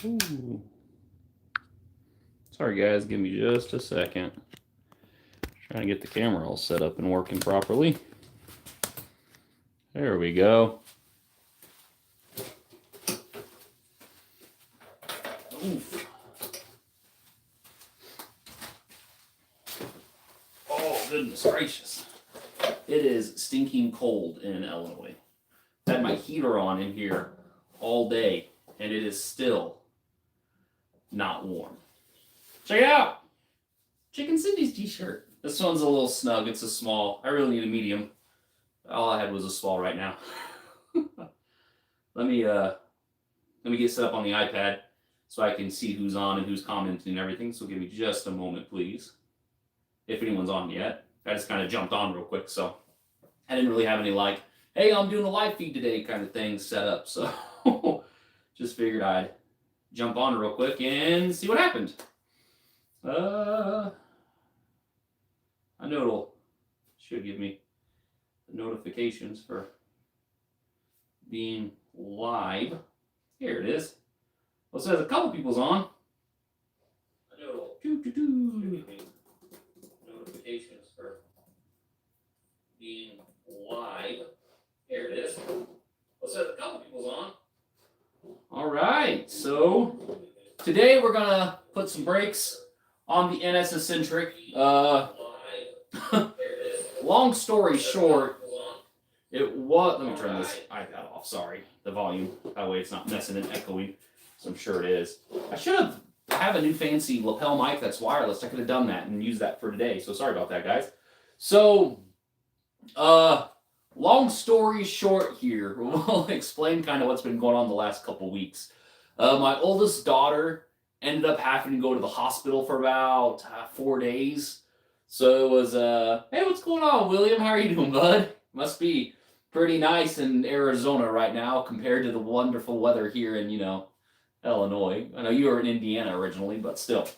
Ooh. Sorry guys, give me just a second. Trying to get the camera all set up and working properly. There we go. Oof. Oh, goodness gracious. It is stinking cold in Illinois. I had my heater on in here all day, and it is still not warm. Check it out! Chicken Sendies t-shirt. This one's a little snug. It's a small. I really need a medium. All I had was a small right now. Let me get set up on the iPad so I can see who's on and who's commenting and everything. So give me just a moment, please. If anyone's on yet. I just kind of jumped on real quick, so I didn't really have any like, hey, I'm doing a live feed today kind of thing set up. So just figured I'd jump on real quick and see what happened. I know it'll should give me the notifications for being live. Here it is. Well, it says a couple people's on. I know it'll should give me notifications for being live. Here it is. Well, it says a couple people's on. All right, so today we're gonna put some brakes on the NS Eccentric. Long story short, it was. Let me turn this iPad off. Sorry, the volume. That way it's not messing and echoing. So I'm sure it is. I should have a new fancy lapel mic that's wireless. I could have done that and used that for today. So sorry about that, guys. So, long story short here, we'll explain kind of what's been going on the last couple weeks. My oldest daughter ended up having to go to the hospital for about 4 days. So it was, hey, what's going on, William? How are you doing, bud? Must be pretty nice in Arizona right now compared to the wonderful weather here in, Illinois. I know you were in Indiana originally, but still.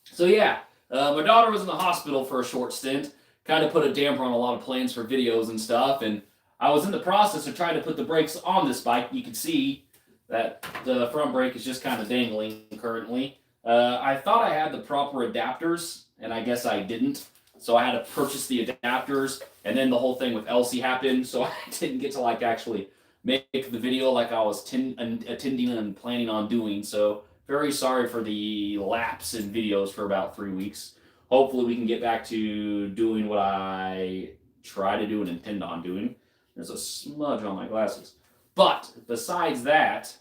So yeah, my daughter was in the hospital for a short stint. Kind of put a damper on a lot of plans for videos and stuff. And I was in the process of trying to put the brakes on this bike. You can see that the front brake is just kind of dangling currently. I thought I had the proper adapters, and I guess I didn't. So I had to purchase the adapters, and then the whole thing with Elsie happened, so I didn't get to actually make the video like I was attending and planning on doing. So very sorry for the lapse in videos for about 3 weeks. Hopefully we can get back to doing what I try to do and intend on doing. There's a smudge on my glasses. But besides that,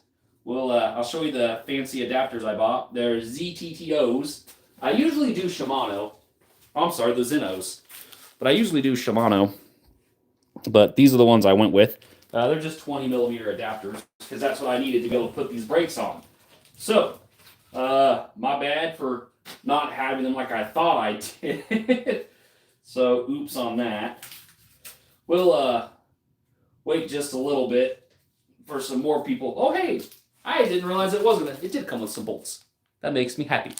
I'll show you the fancy adapters I bought. They're ZTTOs. I usually do Shimano. I'm sorry, the Zenos. But I usually do Shimano. But these are the ones I went with. They're just 20 millimeter adapters because that's what I needed to be able to put these brakes on. So, my bad for not having them like I thought I did. So, oops on that. We'll wait just a little bit for some more people. Oh, hey, I didn't realize it did come with some bolts. That makes me happy.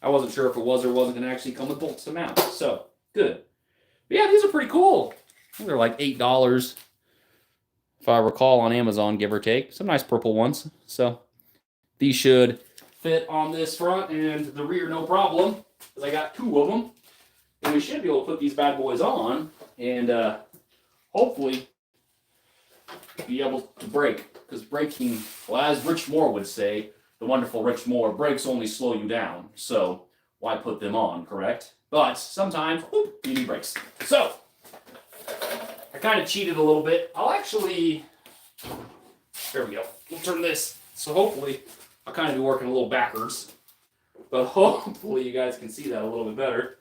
I wasn't sure if it was or wasn't going to actually come with bolts to mount. So, good. But yeah, these are pretty cool. I think they're like $8, if I recall, on Amazon, give or take. Some nice purple ones. So, these should fit on this front and the rear no problem, because I got 2 of them. And we should be able to put these bad boys on and hopefully be able to brake. Because braking, well, as Rich Moore would say, the wonderful Rich Moore, brakes only slow you down. So why put them on, correct? But sometimes, whoop, you need brakes. So I kind of cheated a little bit. There we go. We'll turn this. So hopefully I'll kind of be working a little backwards. But hopefully you guys can see that a little bit better.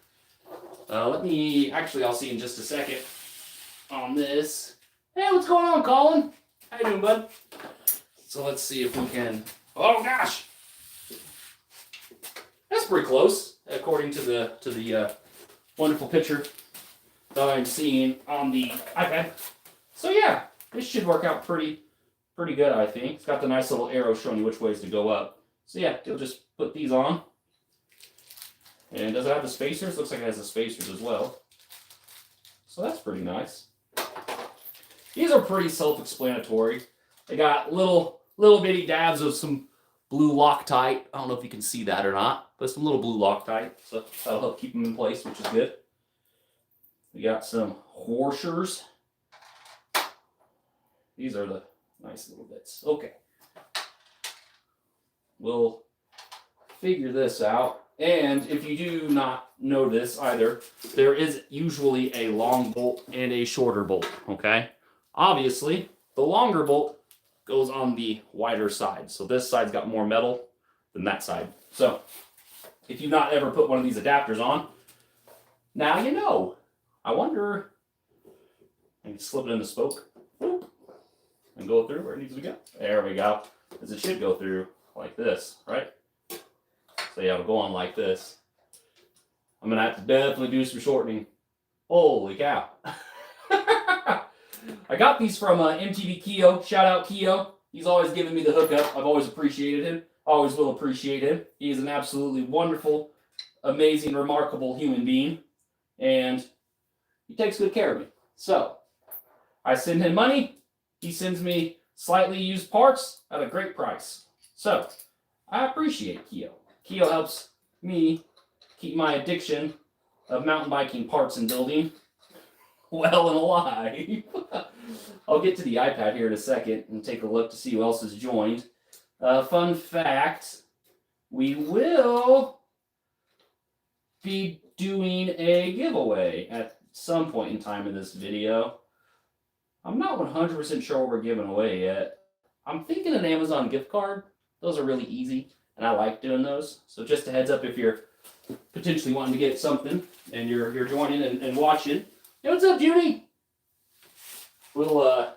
I'll see in just a second on this. Hey, what's going on, Colin? How you doing, bud? So let's see if we can. Oh gosh, that's pretty close, according to the wonderful picture that I'm seeing on the iPad. So yeah, this should work out pretty good, I think. It's got the nice little arrow showing you which ways to go up. So yeah, you'll just put these on. And does it have the spacers? Looks like it has the spacers as well. So that's pretty nice. These are pretty self-explanatory. They got little bitty dabs of some blue Loctite. I don't know if you can see that or not, but some little blue Loctite. So that'll help keep them in place, which is good. We got some washers. These are the nice little bits. Okay. We'll figure this out. And if you do not know this either, there is usually a long bolt and a shorter bolt, okay? Obviously, the longer bolt goes on the wider side. So this side's got more metal than that side. So if you've not ever put one of these adapters on, now you know. I wonder, I can slip it in the spoke and go through where it needs to go. There we go. Because it should go through like this, right? So yeah, it'll go on like this. I'm going to have to definitely do some shortening. Holy cow. I got these from MTV Keo. Shout out Keo. He's always giving me the hookup. I've always appreciated him. Always will appreciate him. He is an absolutely wonderful, amazing, remarkable human being. And he takes good care of me. So, I send him money. He sends me slightly used parts at a great price. So, I appreciate Keo. Keo helps me keep my addiction of mountain biking parts and building well and alive. I'll get to the iPad here in a second and take a look to see who else is joined. Fun fact, we will be doing a giveaway at some point in time in this video. I'm not 100% sure what we're giving away yet. I'm thinking an Amazon gift card. Those are really easy, and I like doing those. So just a heads up if you're potentially wanting to get something and you're joining and watching. Hey, what's up, Judy? So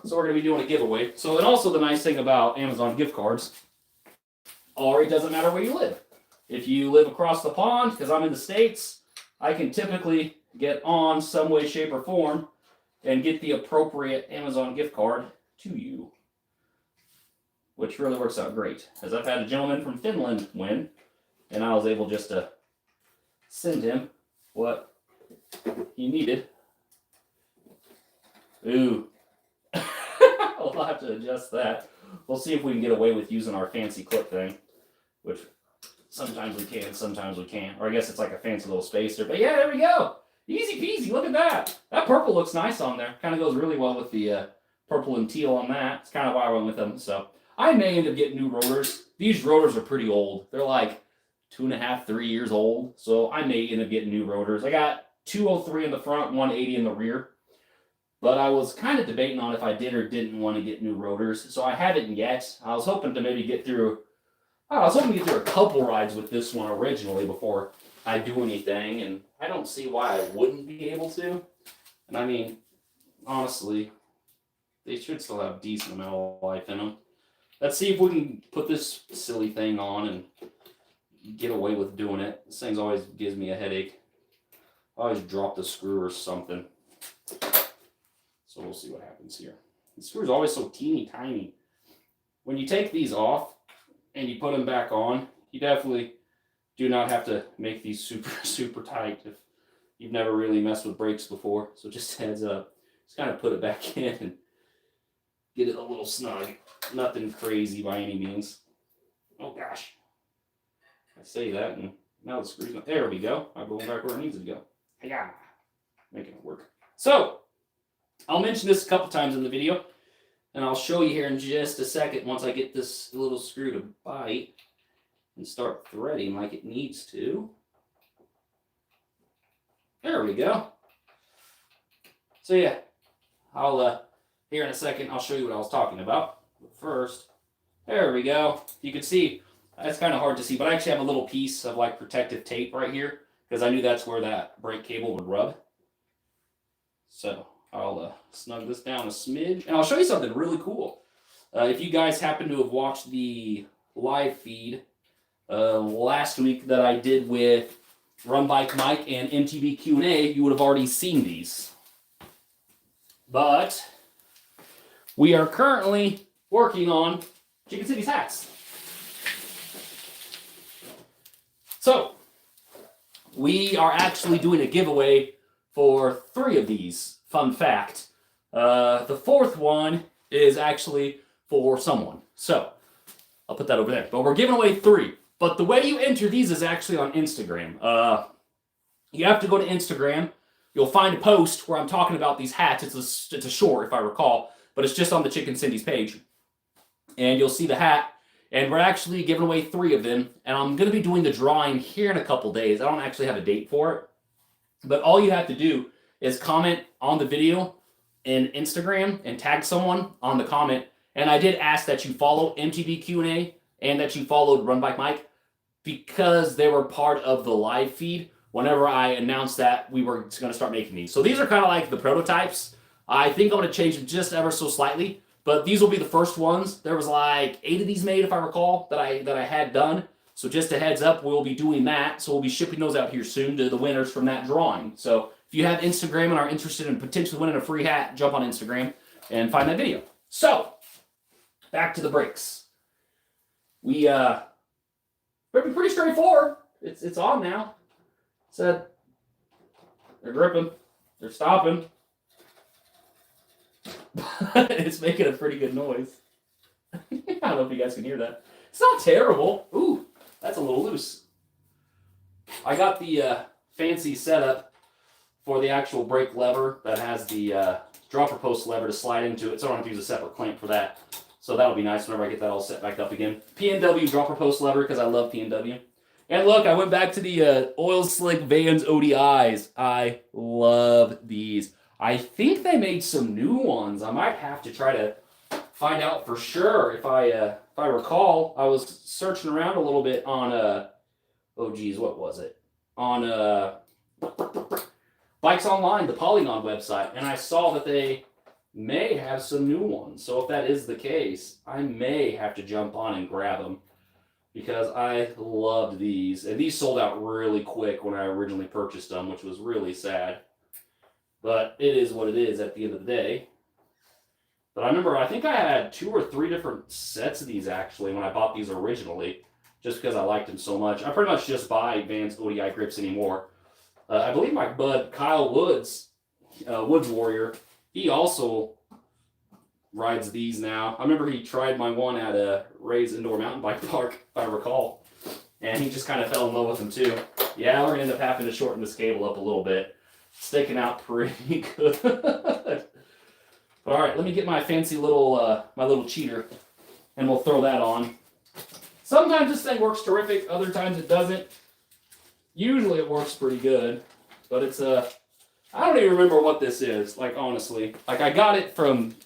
we're going to be doing a giveaway. So, and also the nice thing about Amazon gift cards, it doesn't matter where you live. If you live across the pond, because I'm in the States, I can typically get on some way, shape, or form and get the appropriate Amazon gift card to you, which really works out great. As I've had a gentleman from Finland win, and I was able just to send him what he needed. Ooh. We'll have to adjust that. We'll see if we can get away with using our fancy clip thing, which sometimes we can, sometimes we can't. Or I guess it's like a fancy little spacer. But yeah, there we go. Easy peasy. Look at that. That purple looks nice on there. Kind of goes really well with the purple and teal on that. It's kind of why I went with them. So I may end up getting new rotors. These rotors are pretty old. They're like 2.5, 3 years old. So I may end up getting new rotors. I got 203 in the front, 180 in the rear. But I was kind of debating on if I did or didn't want to get new rotors. So I haven't yet. I was hoping to maybe get through a couple rides with this one originally before I do anything. And I don't see why I wouldn't be able to. And I mean, honestly, they should still have a decent amount of life in them. Let's see if we can put this silly thing on and get away with doing it. This thing always gives me a headache. I always drop the screw or something. So we'll see what happens here. The screw's always so teeny tiny. When you take these off and you put them back on, you definitely do not have to make these super, super tight if you've never really messed with brakes before. So just heads up. Just kind of put it back in and get it a little snug. Nothing crazy by any means. Oh gosh. I say that and now the screw's not. There we go. I'm going back where it needs to go. Yeah. Making it work. So, I'll mention this a couple times in the video, and I'll show you here in just a second once I get this little screw to bite and start threading like it needs to. There we go. So yeah, I'll here in a second I'll show you what I was talking about. But first, there we go. You can see that's kind of hard to see, but I actually have a little piece of like protective tape right here because I knew that's where that brake cable would rub. So I'll snug this down a smidge, and I'll show you something really cool. If you guys happen to have watched the live feed last week that I did with Run Bike Mike and MTV Q&A, you would have already seen these. But we are currently working on Chicken City's hats. So we are actually doing a giveaway for 3 of these. Fun fact. The 4th one is actually for someone. So, I'll put that over there. But we're giving away 3. But the way you enter these is actually on Instagram. You have to go to Instagram. You'll find a post where I'm talking about these hats. It's a short, if I recall, but it's just on the Chicken Sendies page. And you'll see the hat. And we're actually giving away 3 of them. And I'm going to be doing the drawing here in a couple days. I don't actually have a date for it. But all you have to do is comment on the video in Instagram and tag someone on the comment. And I did ask that you follow MTB Q&A and that you followed Run Bike Mike because they were part of the live feed whenever I announced that we were going to start making these. So these are kind of like the prototypes. I think I'm going to change them just ever so slightly, but these will be the first ones. There was like 8 of these made, if I recall, that I had done. So just a heads up, we'll be doing that. So we'll be shipping those out here soon to the winners from that drawing. So if you have Instagram and are interested in potentially winning a free hat, jump on Instagram and find that video. So back to the brakes. Pretty straightforward. It's on now. Said they're gripping, they're stopping. It's making a pretty good noise. I don't know if you guys can hear that. It's not terrible. Ooh, that's a little loose. I got the fancy setup for the actual brake lever that has the dropper post lever to slide into it, so I don't have to use a separate clamp for that. So that'll be nice whenever I get that all set back up again. P&W dropper post lever because I love P&W. And look, I went back to the Oil Slick Vans ODIs. I love these. I think they made some new ones. I might have to try to find out for sure. If I recall, I was searching around a little bit on oh geez, what was it? On Bikes Online, the Polygon website, and I saw that they may have some new ones. So if that is the case, I may have to jump on and grab them because I loved these. And these sold out really quick when I originally purchased them, which was really sad. But it is what it is at the end of the day. But I remember, I think I had 2 or 3 different sets of these actually when I bought these originally, just because I liked them so much. I pretty much just buy Vans ODI grips anymore. I believe my bud Kyle Woods, Woods Warrior, he also rides these now. I remember he tried my one at a Ray's Indoor Mountain Bike Park, if I recall, and he just kind of fell in love with them too. Yeah, we're going to end up having to shorten this cable up a little bit. It's sticking out pretty good. All right, let me get my fancy little, my little cheater, and we'll throw that on. Sometimes this thing works terrific, other times it doesn't. Usually it works pretty good, but it's I don't even remember what this is, like honestly. Like I got it from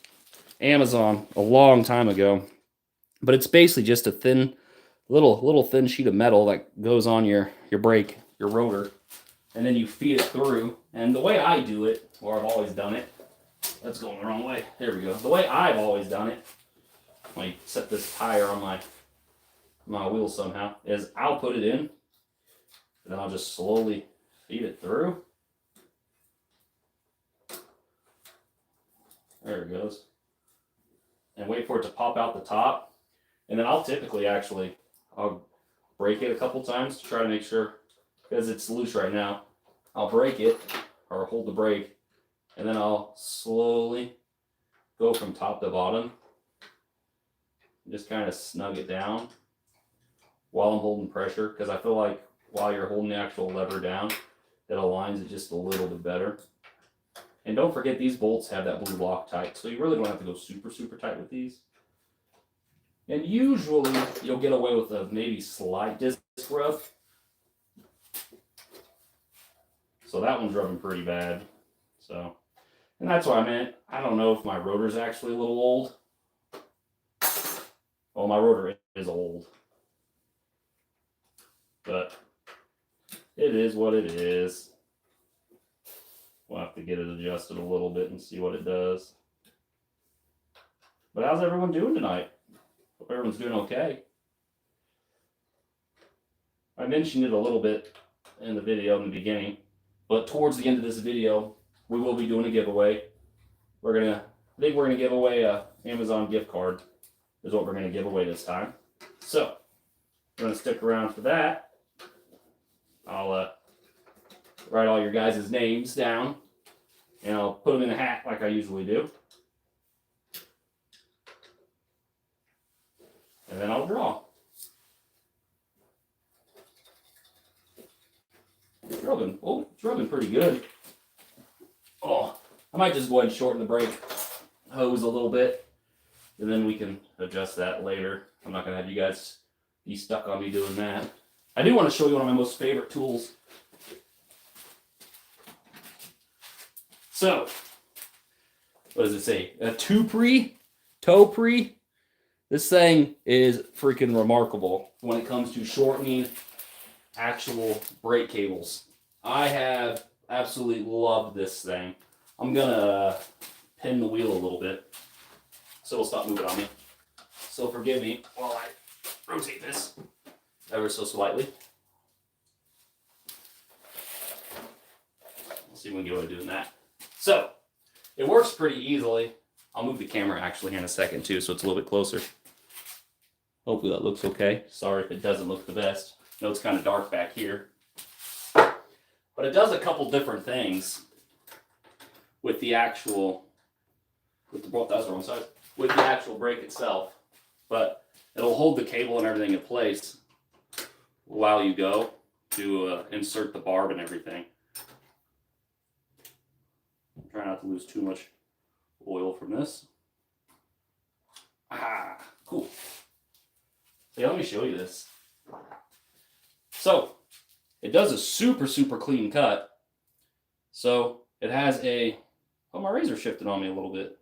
Amazon a long time ago, but it's basically just a thin, little thin sheet of metal that goes on your brake, your rotor, and then you feed it through. And the way I do it, or I've always done it, that's going the wrong way. There we go. The way I've always done it, when I set this tire on my wheel somehow, is I'll put it in, and then I'll just slowly feed it through. There it goes. And wait for it to pop out the top. And then I'll typically I'll break it a couple times to try to make sure, because it's loose right now. I'll break it, or hold the brake, and then I'll slowly go from top to bottom. Just kind of snug it down while I'm holding pressure, because I feel like while you're holding the actual lever down, it aligns it just a little bit better. And don't forget, these bolts have that blue Loctite, so you really don't have to go super, super tight with these. And usually, you'll get away with a maybe slight disc rub. So that one's rubbing pretty bad. So, and that's what I meant. I don't know if my rotor's actually a little old. Well, my rotor is old. But it is what it is. We'll have to get it adjusted a little bit and see what it does. But how's everyone doing tonight? Hope everyone's doing okay. I mentioned it a little bit in the video in the beginning, but towards the end of this video, we will be doing a giveaway. I think we're gonna give away a Amazon gift card, is what we're gonna give away this time. So, we're gonna stick around for that. I'll write all your guys' names down, and I'll put them in a hat like I usually do. And and then I'll draw. It's rubbing. Oh, it's rubbing pretty good. Oh, I might just go ahead and shorten the brake hose a little bit, and then we can adjust that later. I'm not going to have you guys be stuck on me doing that. I do want to show you one of my most favorite tools. So, what does it say? A toe-pre? This thing is freaking remarkable when it comes to shortening actual brake cables. I have absolutely loved this thing. I'm gonna pin the wheel a little bit so it'll stop moving on me. So forgive me while I rotate this ever so slightly. Let's see if we can get away with doing that. So it works pretty easily. I'll move the camera actually here in a second too, so it's a little bit closer. Hopefully that looks okay. Sorry if it doesn't look the best. I know it's kind of dark back here. But it does a couple different things with the actual, with the actual brake itself. But it'll hold the cable and everything in place while you go to insert the barb and everything. Try not to lose too much oil from this. Ah, cool. So yeah, let me show you this. So it does a super clean cut. So it has a, oh, my razor shifted on me a little bit.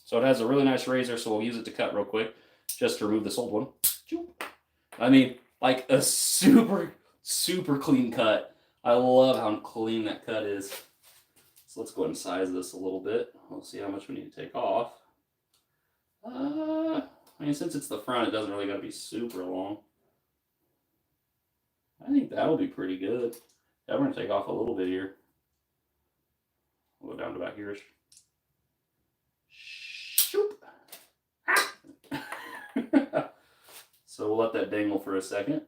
So it has a really nice razor, so we'll use it to cut real quick, just to remove this old one. I mean, like a super clean cut. I love how clean that cut is. So let's go ahead and size this a little bit. We'll see how much we need to take off. I mean, since it's the front, it doesn't really got to be super long. I think that'll be pretty good. Yeah, we're going to take off a little bit here. We'll go down to about here-ish. Shoop. So we'll let that dangle for a second.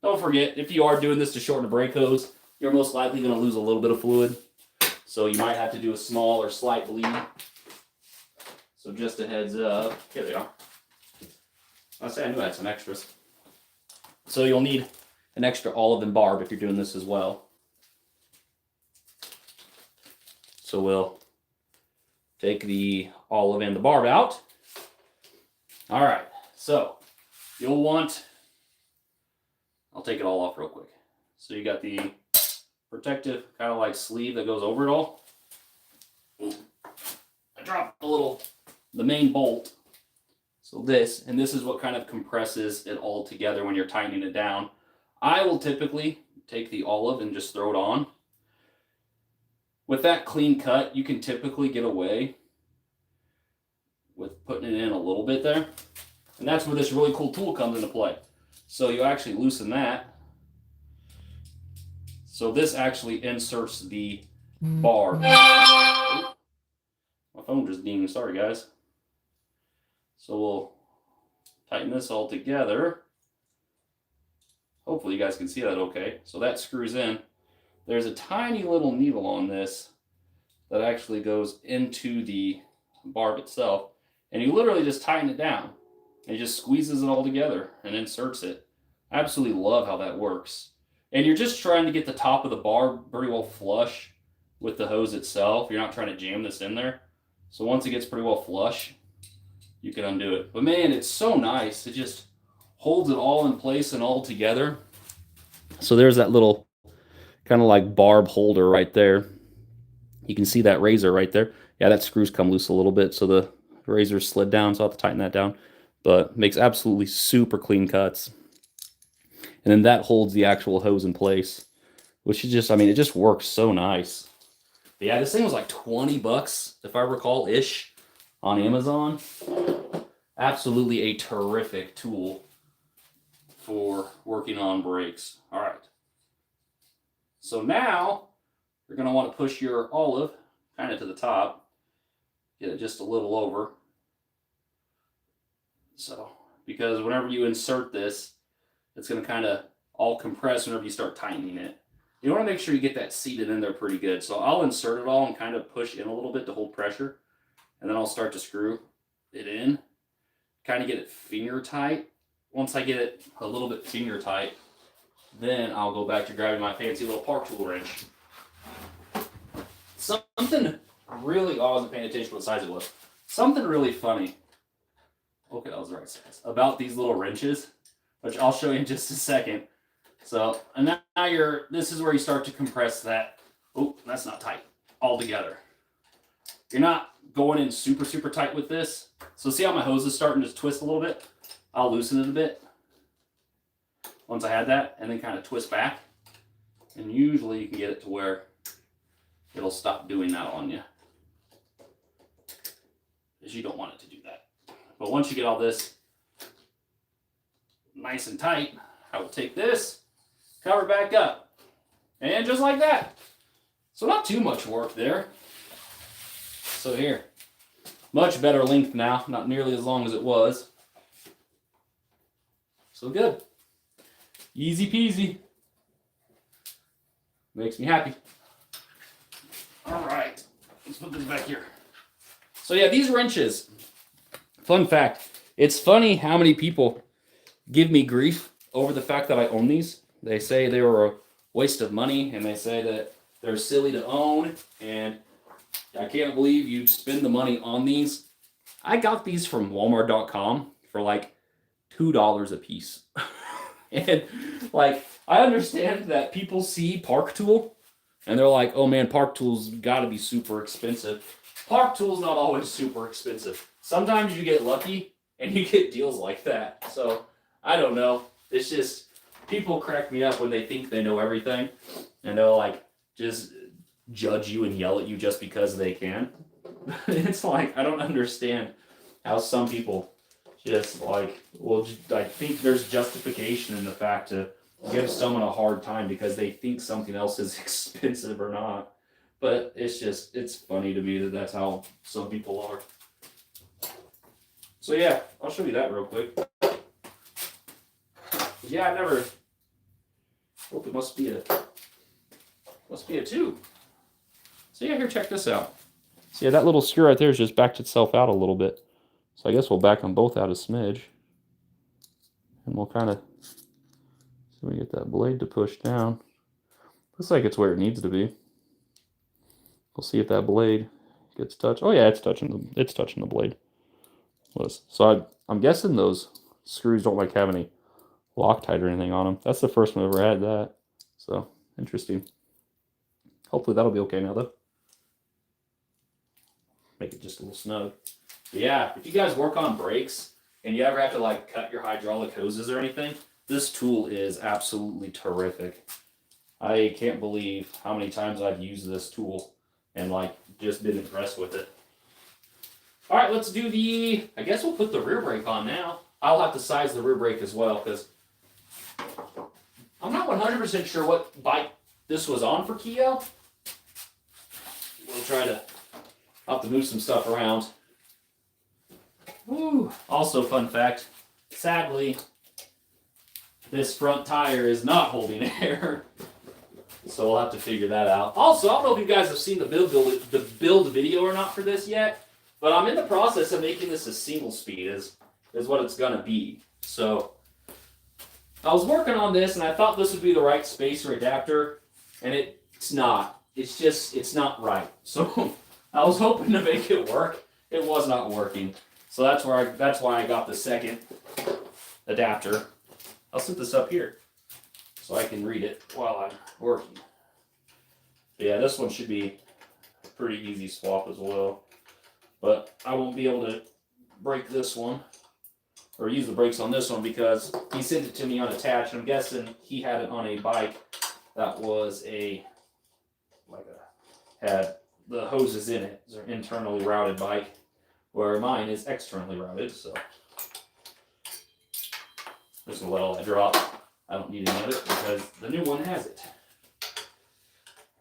Don't forget, if you are doing this to shorten the brake hose, you're most likely going to lose a little bit of fluid. So you might have to do a small or slight bleed. So just a heads up. Here they are. I knew I had some extras. So you'll need an extra olive and barb if you're doing this as well. So we'll take the olive and the barb out. All right, so you'll want, I'll take it all off real quick. So you got the protective kind of like sleeve that goes over it all. I dropped the main bolt. So this is what kind of compresses it all together when you're tightening it down. I will typically take the olive and just throw it on. With that clean cut, you can typically get away with putting it in a little bit there. And that's where this really cool tool comes into play. So you actually loosen that. So this actually inserts the barb. My phone just dinged, sorry guys. So we'll tighten this all together. Hopefully you guys can see that okay. So that screws in. There's a tiny little needle on this that actually goes into the barb itself. And you literally just tighten it down. It just squeezes it all together and inserts it. I absolutely love how that works. And you're just trying to get the top of the barb pretty well flush with the hose itself. You're not trying to jam this in there. So once it gets pretty well flush, you can undo it. But man, it's so nice. It just holds it all in place and all together. So there's that little kind of like barb holder right there. You can see that razor right there. Yeah, that screws come loose a little bit, so the razor slid down, so I'll have to tighten that down. But makes absolutely super clean cuts. And then that holds the actual hose in place, which is just, I mean, it just works so nice. But yeah, this thing was like 20 bucks, if I recall, ish, on Amazon. Absolutely a terrific tool for working on brakes. All right. So now you're going to want to push your olive kind of to the top. Get it just a little over. So, because whenever you insert this, it's going to kind of all compress whenever you start tightening it. You want to make sure you get that seated in there pretty good. So I'll insert it all and kind of push in a little bit to hold pressure. And then I'll start to screw it in. kind of get it finger tight. Once I get it a little bit finger tight, then I'll go back to grabbing my fancy little park tool wrench. Something really, I wasn't paying attention to what size it was. Something really funny. Okay, that was the right size. About these little wrenches, which I'll show you in just a second. So, and now this is where you start to compress that. Oh, that's not tight all together. You're not going in super, super tight with this. So see how my hose is starting to twist a little bit? I'll loosen it a bit once I had that, and then kind of twist back. And usually you can get it to where it'll stop doing that on you, because you don't want it to do that. But once you get all this nice and tight, I will take this, cover back up, and just like that. So not too much work there. So here, much better length now, not nearly as long as it was. So good. Easy peasy. Makes me happy. All right, let's put this back here. So yeah, these wrenches, fun fact, it's funny how many people give me grief over the fact that I own these. They say they were a waste of money, and they say that they're silly to own, and I can't believe you spend the money on these. I got these from Walmart.com for like $2 a piece. And like, I understand that people see Park Tool and they're like, oh man, Park Tool's got to be super expensive. Park Tool's not always super expensive. Sometimes you get lucky and you get deals like that. So I don't know. It's just, people crack me up when they think they know everything and they'll like just judge you and yell at you just because they can. It's like, I don't understand how some people just like, well, I think there's justification in the fact to give someone a hard time because they think something else is expensive or not. But it's just, it's funny to me that that's how some people are. So yeah, I'll show you that real quick. Yeah, I never, oh, it must be a tube. So yeah, here, check this out. So yeah, that little screw right there has just backed itself out a little bit. So I guess we'll back them both out a smidge. And we'll kind of, so we get that blade to push down. Looks like it's where it needs to be. We'll see if that blade gets touched. Oh yeah, it's touching the blade. So I'm guessing those screws don't like have any Loctite or anything on them. That's the first one I've ever had that. So interesting. Hopefully that'll be okay now though. Make it just a little snug. But yeah, if you guys work on brakes and you ever have to like cut your hydraulic hoses or anything, this tool is absolutely terrific. I can't believe how many times I've used this tool and like just been impressed with it. All right, let's do the, I guess we'll put the rear brake on now. I'll have to size the rear brake as well because I'm not 100% sure what bike this was on for Keo. We'll try to, I'll have to move some stuff around. Woo. Also, fun fact, sadly, this front tire is not holding air. So we'll have to figure that out. Also, I don't know if you guys have seen the build video or not for this yet, but I'm in the process of making this a single speed is what it's gonna be. So I was working on this and I thought this would be the right spacer adapter, and it's not. It's just, it's not right. So I was hoping to make it work. It was not working. So that's why I got the second adapter. I'll set this up here so I can read it while I'm working. But yeah, this one should be a pretty easy swap as well. But I won't be able to break this one or use the brakes on this one because he sent it to me unattached. I'm guessing he had it on a bike that was had the hoses in it. It's an internally routed bike, where mine is externally routed, so just gonna let all that drop. I don't need any of it because the new one has it.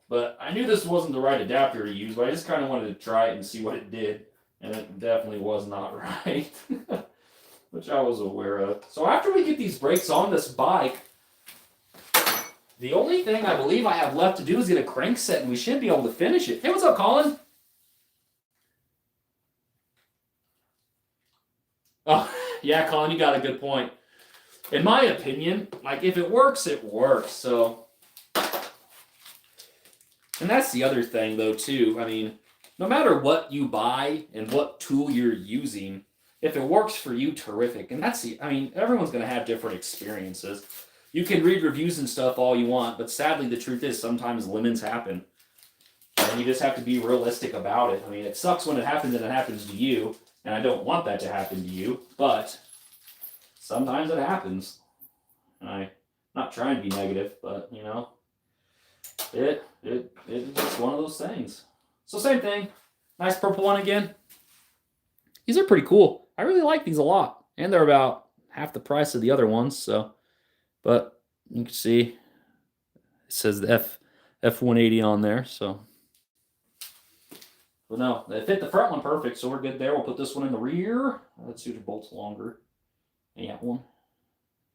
But I knew this wasn't the right adapter to use, but I just kind of wanted to try it and see what it did, and it definitely was not right, which I was aware of. So after we get these brakes on this bike, the only thing I believe I have left to do is get a crank set, and we should be able to finish it. Hey, what's up, Colin? Oh, Yeah, Colin, you got a good point. In my opinion, like if it works, it works. So, and that's the other thing though too. I mean, no matter what you buy and what tool you're using, if it works for you, terrific. And that's the, I mean, everyone's going to have different experiences. You can read reviews and stuff all you want, but sadly, the truth is sometimes lemons happen. And you just have to be realistic about it. I mean, it sucks when it happens and it happens to you, and I don't want that to happen to you, but sometimes it happens. And I'm not trying to be negative, but you know, it's one of those things. So same thing. Nice purple one again. These are pretty cool. I really like these a lot. And they're about half the price of the other ones, so but you can see it says the F180 on there, so but no, they fit the front one perfect, so we're good there. We'll put this one in the rear. Let's see if the bolt's longer. Yeah, one.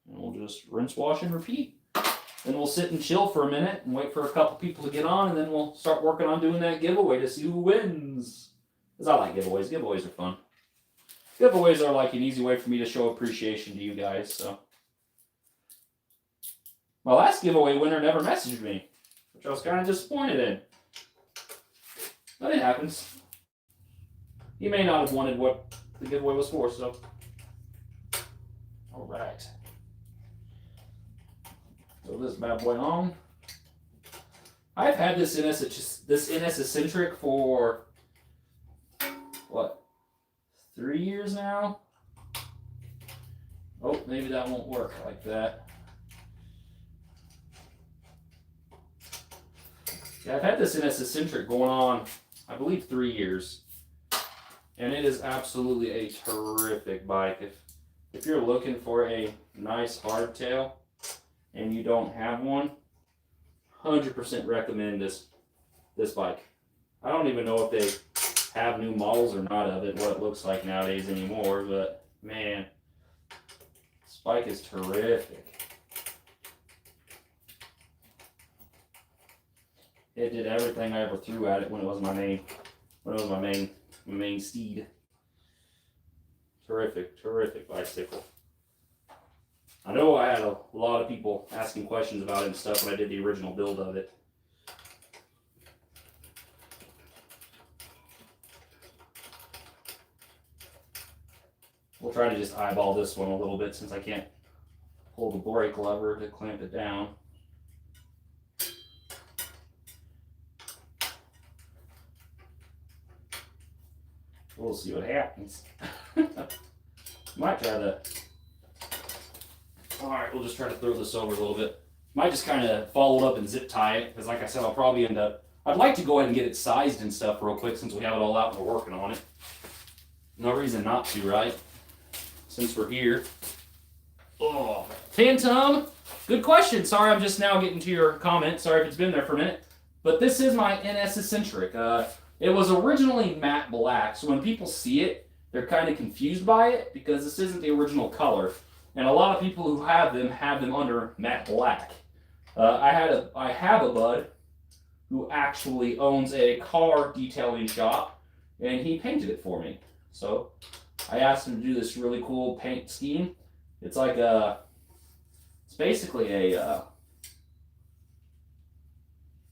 And we'll just rinse, wash, and repeat. Then we'll sit and chill for a minute and wait for a couple people to get on, and then we'll start working on doing that giveaway to see who wins. Because I like giveaways. Giveaways are fun. Giveaways are like an easy way for me to show appreciation to you guys. So, my last giveaway winner never messaged me, which I was kind of disappointed in. But it happens. He may not have wanted what the giveaway was for, so. All right. Throw this bad boy on. I've had this NS Eccentric for what, 3 years now? Oh, maybe that won't work like that. Yeah, I've had this NS Eccentric going on, I believe, 3 years. And it is absolutely a terrific bike. If you're looking for a nice hardtail and you don't have one, 100% recommend this bike. I don't even know if they have new models or not of it, what it looks like nowadays anymore, but man, this bike is terrific. It did everything I ever threw at it when it was my main steed. Terrific bicycle. I know I had a lot of people asking questions about it and stuff when I did the original build of it. We'll try to just eyeball this one a little bit since I can't pull the brake lever to clamp it down. We'll see what happens. Might try to. Alright, we'll just try to throw this over a little bit. Might just kind of follow it up and zip tie it, because like I said, I'll probably end up. I'd like to go ahead and get it sized and stuff real quick since we have it all out and we're working on it. No reason not to, right? Since we're here. Oh, Phantom, good question. Sorry, I'm just now getting to your comment. Sorry if it's been there for a minute. But this is my NS Eccentric. It was originally matte black, so when people see it, they're kind of confused by it because this isn't the original color. And a lot of people who have them under matte black. I have a bud who actually owns a car detailing shop, and he painted it for me. So I asked him to do this really cool paint scheme. It's like it's basically a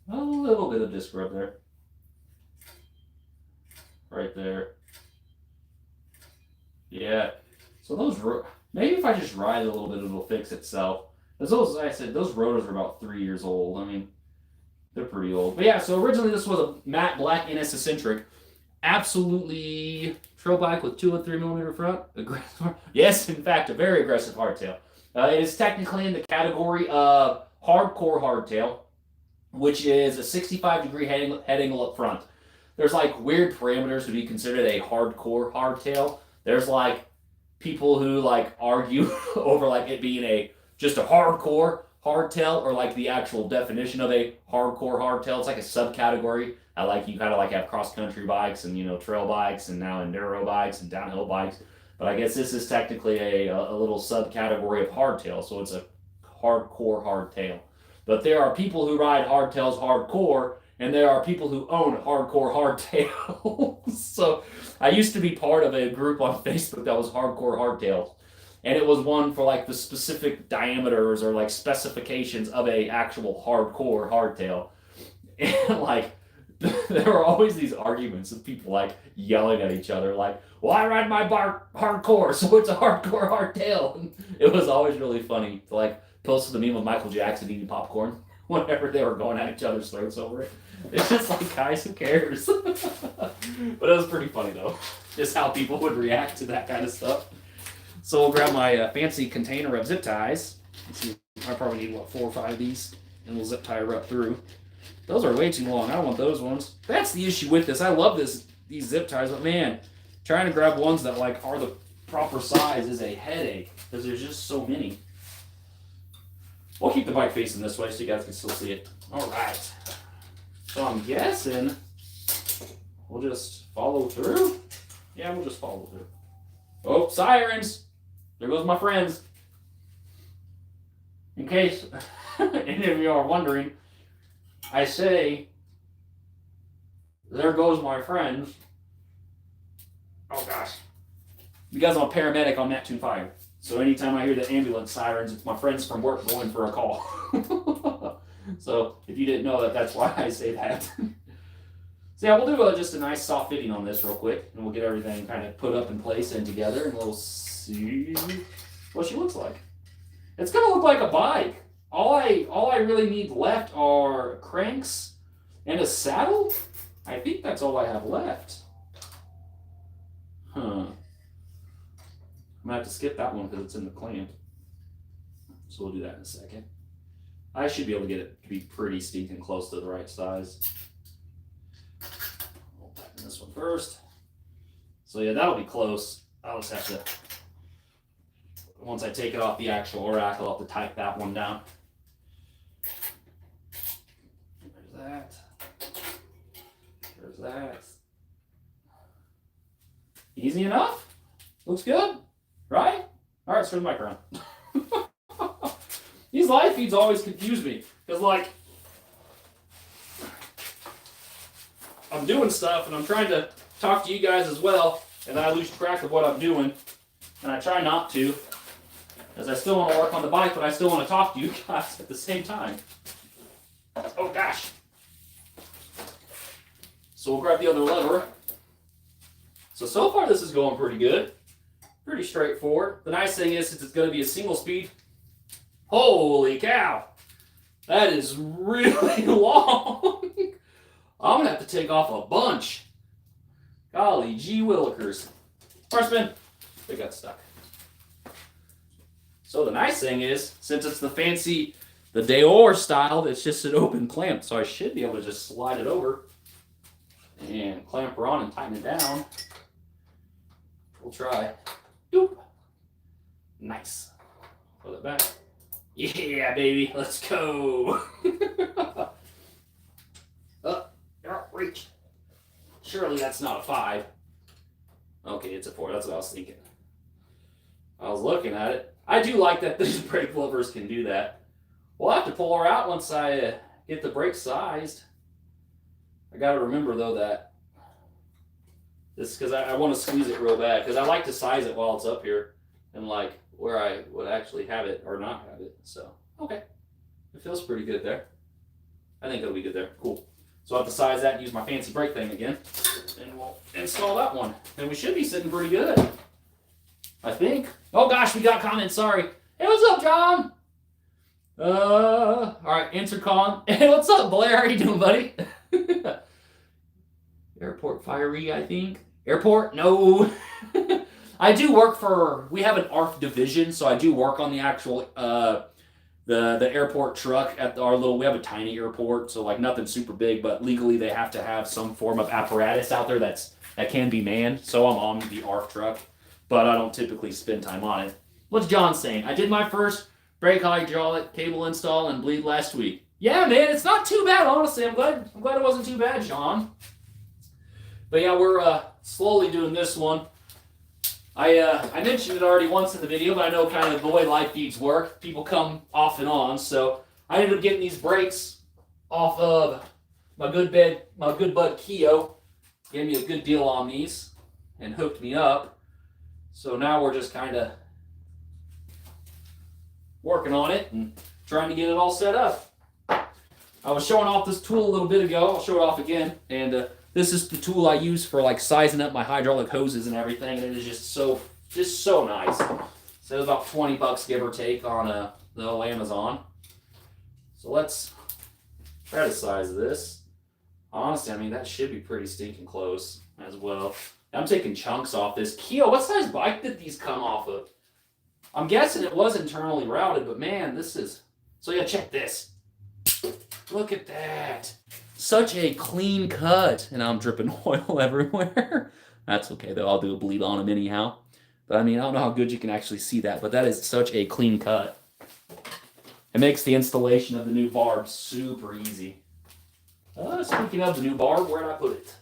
little bit of disc rub there. Right there. Yeah. So those, maybe if I just ride it a little bit, it'll fix itself. As those, like I said, those rotors are about 3 years old. I mean, they're pretty old. But yeah, so originally this was a matte black NS Eccentric. Absolutely trail bike with 2 and 3 millimeter front. Aggressive. Yes, in fact, a very aggressive hardtail. It is technically in the category of hardcore hardtail, which is a 65-degree head angle up front. There's like weird parameters to be considered a hardcore hardtail. There's like people who like argue over like it being just a hardcore hardtail or like the actual definition of a hardcore hardtail. It's like a subcategory. I like you kind of like have cross country bikes and trail bikes and now enduro bikes and downhill bikes. But I guess this is technically a little subcategory of hardtail, so it's a hardcore hardtail. But there are people who ride hardtails hardcore, and there are people who own hardcore hardtails. So I used to be part of a group on Facebook that was hardcore hardtails. and it was one for like the specific diameters or like specifications of a actual hardcore hardtail. And like there were always these arguments of people like yelling at each other, like, "Well, I ride my bar hardcore, so it's a hardcore hardtail." And it was always really funny to like post the meme of Michael Jackson eating popcorn whenever they were going at each other's throats over it. It's just like, guys, who cares? But it was pretty funny though, just how people would react to that kind of stuff. So we'll grab my fancy container of zip ties. Let's see, I probably need, what, 4 or 5 of these, and we'll zip tie her up through. Those are way too long. I don't want those ones. That's the issue with this. I love these zip ties, but man, trying to grab ones that like are the proper size is a headache because there's just so many. We'll keep the bike facing this way so you guys can still see it. All right. So I'm guessing we'll just follow through. Yeah, we'll just follow through. Oh, sirens! There goes my friends. In case any of you are wondering, I say, there goes my friends. Oh gosh. Because I'm a paramedic on Neptune 5. So anytime I hear the ambulance sirens, it's my friends from work going for a call. So if you didn't know that, that's why I say that. So yeah, we'll do just a nice soft fitting on this real quick, and we'll get everything kind of put up in place and together, and we'll see what she looks like. It's gonna look like a bike. All I really need left are cranks and a saddle. I think that's all I have left. Huh. I'm gonna have to skip that one because it's in the clamp. So we'll do that in a second. I should be able to get it to be pretty stinking close to the right size. We'll tighten this one first. So yeah, that'll be close. I'll just have to, once I take it off the actual rack, I'll have to tighten that one down. There's that. There's that. Easy enough. Looks good, right? All right, let's turn the mic around. These live feeds always confuse me because, like, I'm doing stuff and I'm trying to talk to you guys as well, and I lose track of what I'm doing, and I try not to, because I still want to work on the bike, but I still want to talk to you guys at the same time. Oh gosh! So we'll grab the other lever. So far this is going pretty good, pretty straightforward. The nice thing is, since it's going to be a single speed. Holy cow! That is really long. I'm going to have to take off a bunch. Golly gee willikers. First spin. They got stuck. So the nice thing is, since it's the fancy, the Dior style, it's just an open clamp. So I should be able to just slide it over and clamp her on and tighten it down. We'll try. Doop. Nice. Pull it back. Yeah, baby, let's go. Reach. Surely that's not a 5. Okay, it's a 4. That's what I was thinking. I was looking at it. I do like that these brake levers can do that. We'll have to pull her out once I get the brakes sized. I got to remember, though, that this, because I want to squeeze it real bad, because I like to size it while it's up here and like where I would actually have it or not have it. So, okay. It feels pretty good there. I think it'll be good there. Cool. So I'll have to size that and use my fancy brake thing again. And we'll install that one. And we should be sitting pretty good. I think. Oh gosh, we got comments. Sorry. Hey, what's up, John? All right, intercom. Hey, what's up, Blair? How are you doing, buddy? Airport fiery, I think. Airport? No. I do work for, we have an ARF division, so I do work on the actual, the airport truck at our little, we have a tiny airport, so like nothing super big, but legally they have to have some form of apparatus out there that can be manned, so I'm on the ARF truck, but I don't typically spend time on it. What's John saying? I did my first brake hydraulic cable install and bleed last week. Yeah, man, it's not too bad, honestly. I'm glad it wasn't too bad, Sean. But yeah, we're slowly doing this one. I mentioned it already once in the video, but I know kind of the way live feeds work. People come off and on, so I ended up getting these brakes off of my good bud Keo. Gave me a good deal on these and hooked me up. So now we're just kind of working on it and trying to get it all set up. I was showing off this tool a little bit ago. I'll show it off again. And this is the tool I use for like sizing up my hydraulic hoses and everything. And it is just so nice. So it was about $20 give or take on the old Amazon. So let's try to size this. Honestly, I mean, that should be pretty stinking close as well. I'm taking chunks off this. Keo, what size bike did these come off of? I'm guessing it was internally routed, but man, this is... So yeah, check this. Look at that. Such a clean cut. And I'm dripping oil everywhere. That's okay, though. I'll do a bleed on them anyhow. But I mean, I don't know how good you can actually see that, but that is such a clean cut. It makes the installation of the new barb super easy. Speaking of the new barb, where did I put it?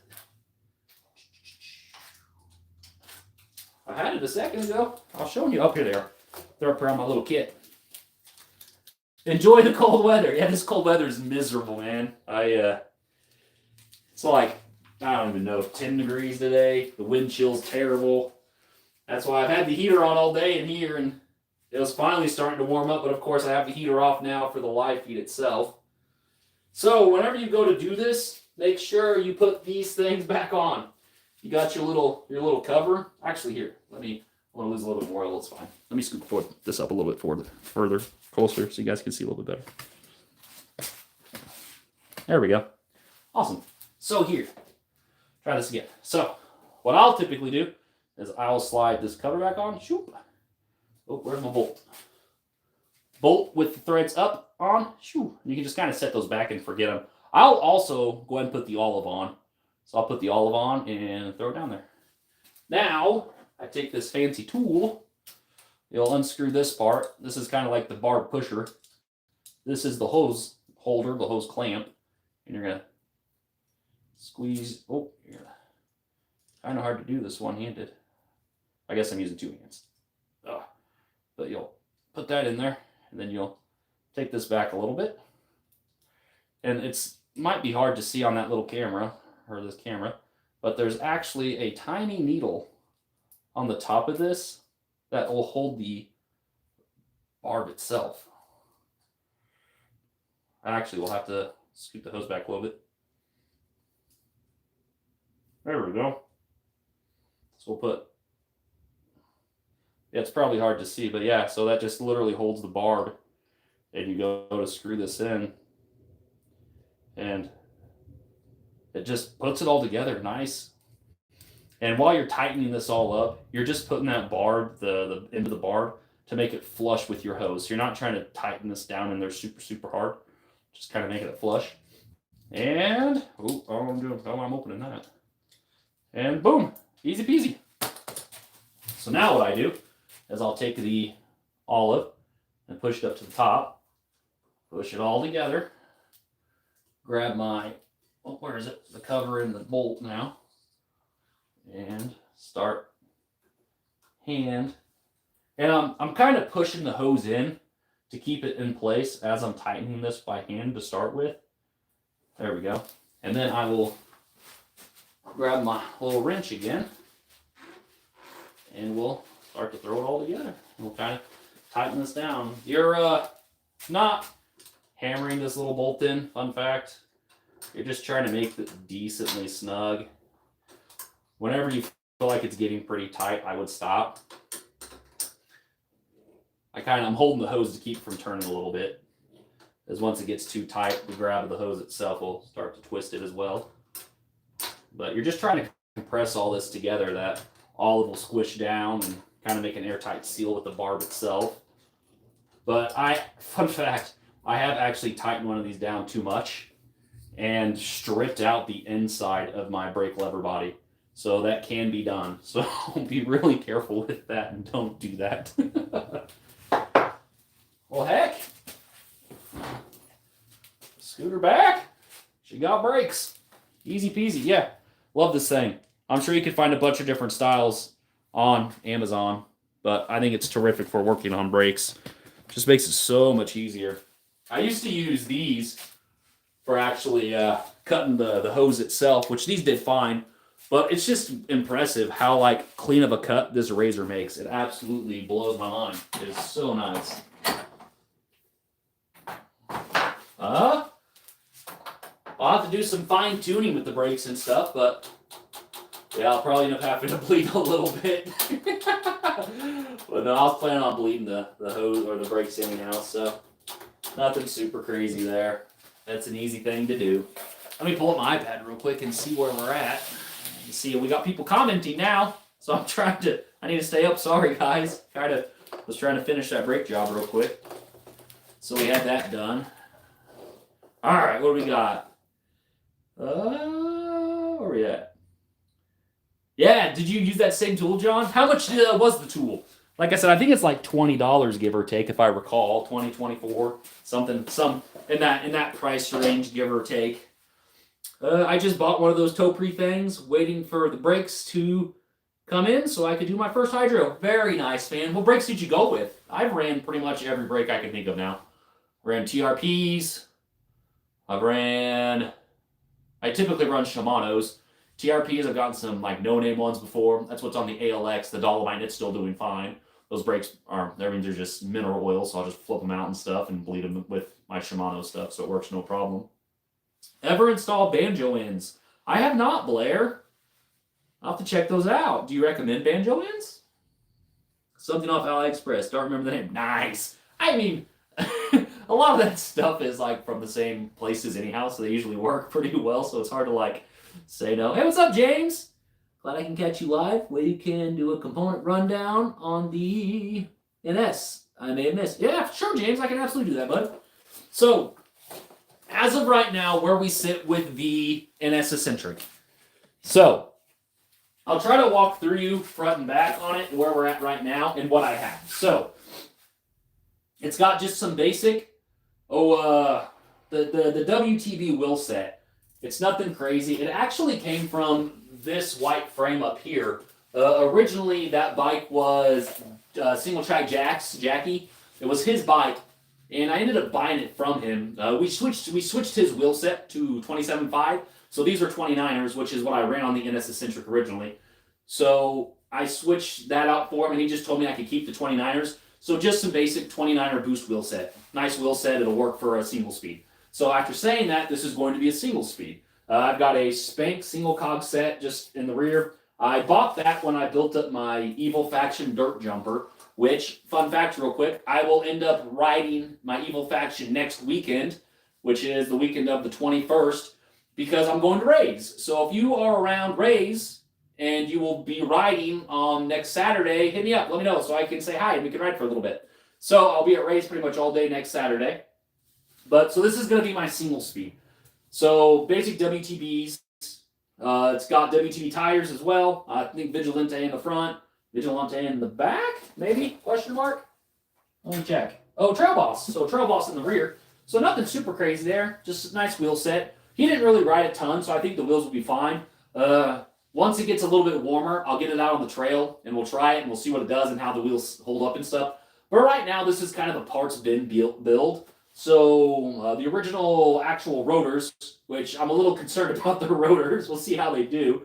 I had it a second ago. I'll show you up here there. They're up here on my little kit. Enjoy the cold weather. Yeah, this cold weather is miserable, man. It's like, I don't even know, 10 degrees today. The wind chill's terrible. That's why I've had the heater on all day in here, and it was finally starting to warm up, but of course I have the heater off now for the live feed itself. So whenever you go to do this, make sure you put these things back on. You got your little cover. Actually, here, I want to lose a little bit more oil. It's fine. Let me scoop this up a little bit further, closer, so you guys can see a little bit better. There we go. Awesome. So here, try this again. So what I'll typically do is I'll slide this cover back on. Shoop. Oh, where's my bolt? Bolt with the threads up, on. Shoo. You can just kind of set those back and forget them. I'll also go ahead and put the olive on. So I'll put the olive on and throw it down there. Now, I take this fancy tool. You'll unscrew this part. This is kind of like the barb pusher. This is the hose holder, the hose clamp. And you're going to squeeze. Oh, yeah. Kind of hard to do this one-handed. I guess I'm using two hands. But you'll put that in there, and then you'll take this back a little bit. And it's might be hard to see on that little camera, or this camera, but there's actually a tiny needle on the top of this that will hold the barb itself. Actually, we'll have to scoot the hose back a little bit. There we go. So we'll put... Yeah, it's probably hard to see, but yeah, so that just literally holds the barb. And you go to screw this in, and it just puts it all together nice. And while you're tightening this all up, you're just putting that barb, the end of the barb, to make it flush with your hose. So you're not trying to tighten this down in there super hard. Just kind of making it flush. And, I'm opening that. And boom, easy peasy. So now what I do is I'll take the olive and push it up to the top, push it all together, grab my, where is it? The cover and the bolt now, and start hand. And I'm kind of pushing the hose in to keep it in place as I'm tightening this by hand to start with. There we go. And then I will grab my little wrench again, and we'll start to throw it all together. We'll kind of tighten this down. You're not hammering this little bolt in, fun fact. You're just trying to make it decently snug. Whenever you feel like it's getting pretty tight, I would stop. I'm holding the hose to keep from turning a little bit. As once it gets too tight, the grab of the hose itself will start to twist it as well. But you're just trying to compress all this together, that olive will squish down and kind of make an airtight seal with the barb itself. But fun fact, I have actually tightened one of these down too much and stripped out the inside of my brake lever body. So that can be done. So be really careful with that and don't do that. Well, heck. Scooter back. She got brakes. Easy peasy. Yeah. Love this thing. I'm sure you can find a bunch of different styles on Amazon, but I think it's terrific for working on brakes. Just makes it so much easier. I used to use these for actually cutting the hose itself, which these did fine, but it's just impressive how clean of a cut this razor makes. It absolutely blows my mind. It is so nice. I'll have to do some fine tuning with the brakes and stuff, but yeah, I'll probably end up having to bleed a little bit. But no, I was planning on bleeding the hose or the brakes anyhow, so nothing super crazy there. That's an easy thing to do. Let me pull up my iPad real quick and see where we're at. You see, we got people commenting now, so I need to stay up. Sorry, guys. Was trying to finish that brake job real quick. So we had that done. All right, what do we got? Where are we at? Yeah, did you use that same tool, John? How much was the tool? Like I said, I think it's like $20, give or take, if I recall. 20, 24, something, in that price range, give or take. I just bought one of those Topri things, waiting for the brakes to come in so I could do my first hydro. Very nice, man. What brakes did you go with? I've ran pretty much every brake I can think of now. Ran TRPs. I typically run Shimano's. TRPs, I've gotten some like no-name ones before. That's what's on the ALX, the Dolomite, it's still doing fine. Those brakes they're just mineral oil, so I'll just flip them out and stuff and bleed them with my Shimano stuff, so it works no problem. Ever installed banjo ends? I have not, Blair. I'll have to check those out. Do you recommend banjo ends? Something off AliExpress. Don't remember the name. Nice. I mean, a lot of that stuff is like from the same places anyhow, so they usually work pretty well, so it's hard to like say no. Hey, what's up, James? Glad I can catch you live. We can do a component rundown on the NS. I may have missed. Yeah, sure, James. I can absolutely do that, bud. So, as of right now, where we sit with the NS Eccentric. So, I'll try to walk through you front and back on it, where we're at right now, and what I have. So, it's got just some basic, the WTB wheel set. It's nothing crazy. It actually came from this white frame up here. Originally, that bike was single track Jackie. It was his bike, and I ended up buying it from him. We switched his wheel set to 27.5. So these are 29ers, which is what I ran on the NS Eccentric originally. So I switched that out for him, and he just told me I could keep the 29ers. So just some basic 29er boost wheel set. Nice wheel set. It'll work for a single speed. So after saying that, this is going to be a single speed. I've got a Spank single cog set just in the rear. I bought that when I built up my Evil Faction dirt jumper, which, fun fact real quick, I will end up riding my Evil Faction next weekend, which is the weekend of the 21st, because I'm going to Rays. So if you are around Rays and you will be riding on next Saturday, hit me up, let me know so I can say hi and we can ride for a little bit. So I'll be at Rays pretty much all day next Saturday. So this is going to be my single speed. So basic WTBs. It's got WTB tires as well. I think Vigilante in the front, Vigilante in the back, maybe? Question mark? Let me check. Oh, Trail Boss. So Trail Boss in the rear. So nothing super crazy there. Just a nice wheel set. He didn't really ride a ton, so I think the wheels will be fine. Once it gets a little bit warmer, I'll get it out on the trail, and we'll try it, and we'll see what it does and how the wheels hold up and stuff. But right now, this is kind of a parts bin build. So the original actual rotors, which I'm a little concerned about the rotors. We'll see how they do.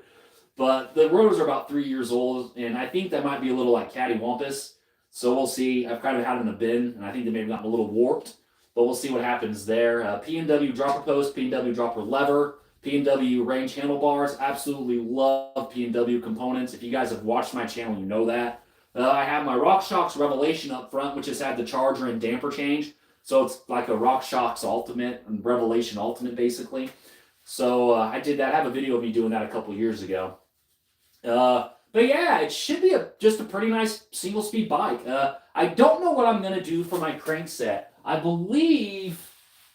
But the rotors are about 3 years old, and I think that might be a little like cattywampus. So we'll see. I've kind of had it in the bin, and I think they may have gotten a little warped. But we'll see what happens there. P&W dropper post, P&W dropper lever, P&W range handlebars. Absolutely love P&W components. If you guys have watched my channel, you know that. I have my RockShox Revelation up front, which has had the charger and damper change. So it's like a RockShox Ultimate and Revelation Ultimate, basically. So I did that. I have a video of me doing that a couple years ago. But yeah, it should be just a pretty nice single-speed bike. I don't know what I'm going to do for my crank set. I believe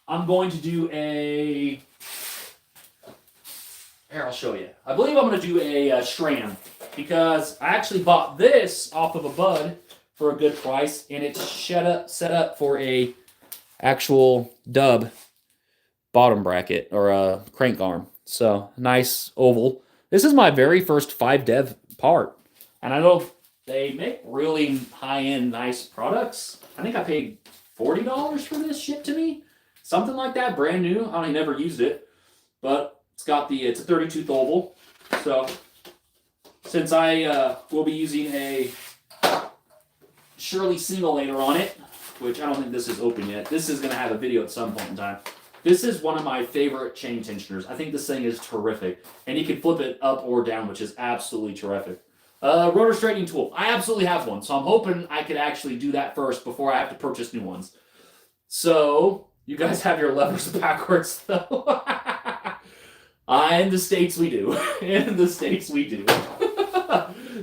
I'm going to do a... Here, I'll show you. I believe I'm going to do a SRAM, because I actually bought this off of a bud for a good price, and it's set up for a actual dub bottom bracket, or a crank arm. So, nice oval. This is my very first 5 dev part, and I know they make really high-end, nice products. I think I paid $40 for this shipped to me, something like that, brand new. I never used it, but it's a 32th oval. So since I will be using a Shirley single later on it, which I don't think this is open yet. This is going to have a video at some point in time. This is one of my favorite chain tensioners. I think this thing is terrific. And you can flip it up or down, which is absolutely terrific. Rotor straightening tool. I absolutely have one, so I'm hoping I could actually do that first before I have to purchase new ones. So, you guys have your levers backwards, though. In the States, we do. In the States, we do.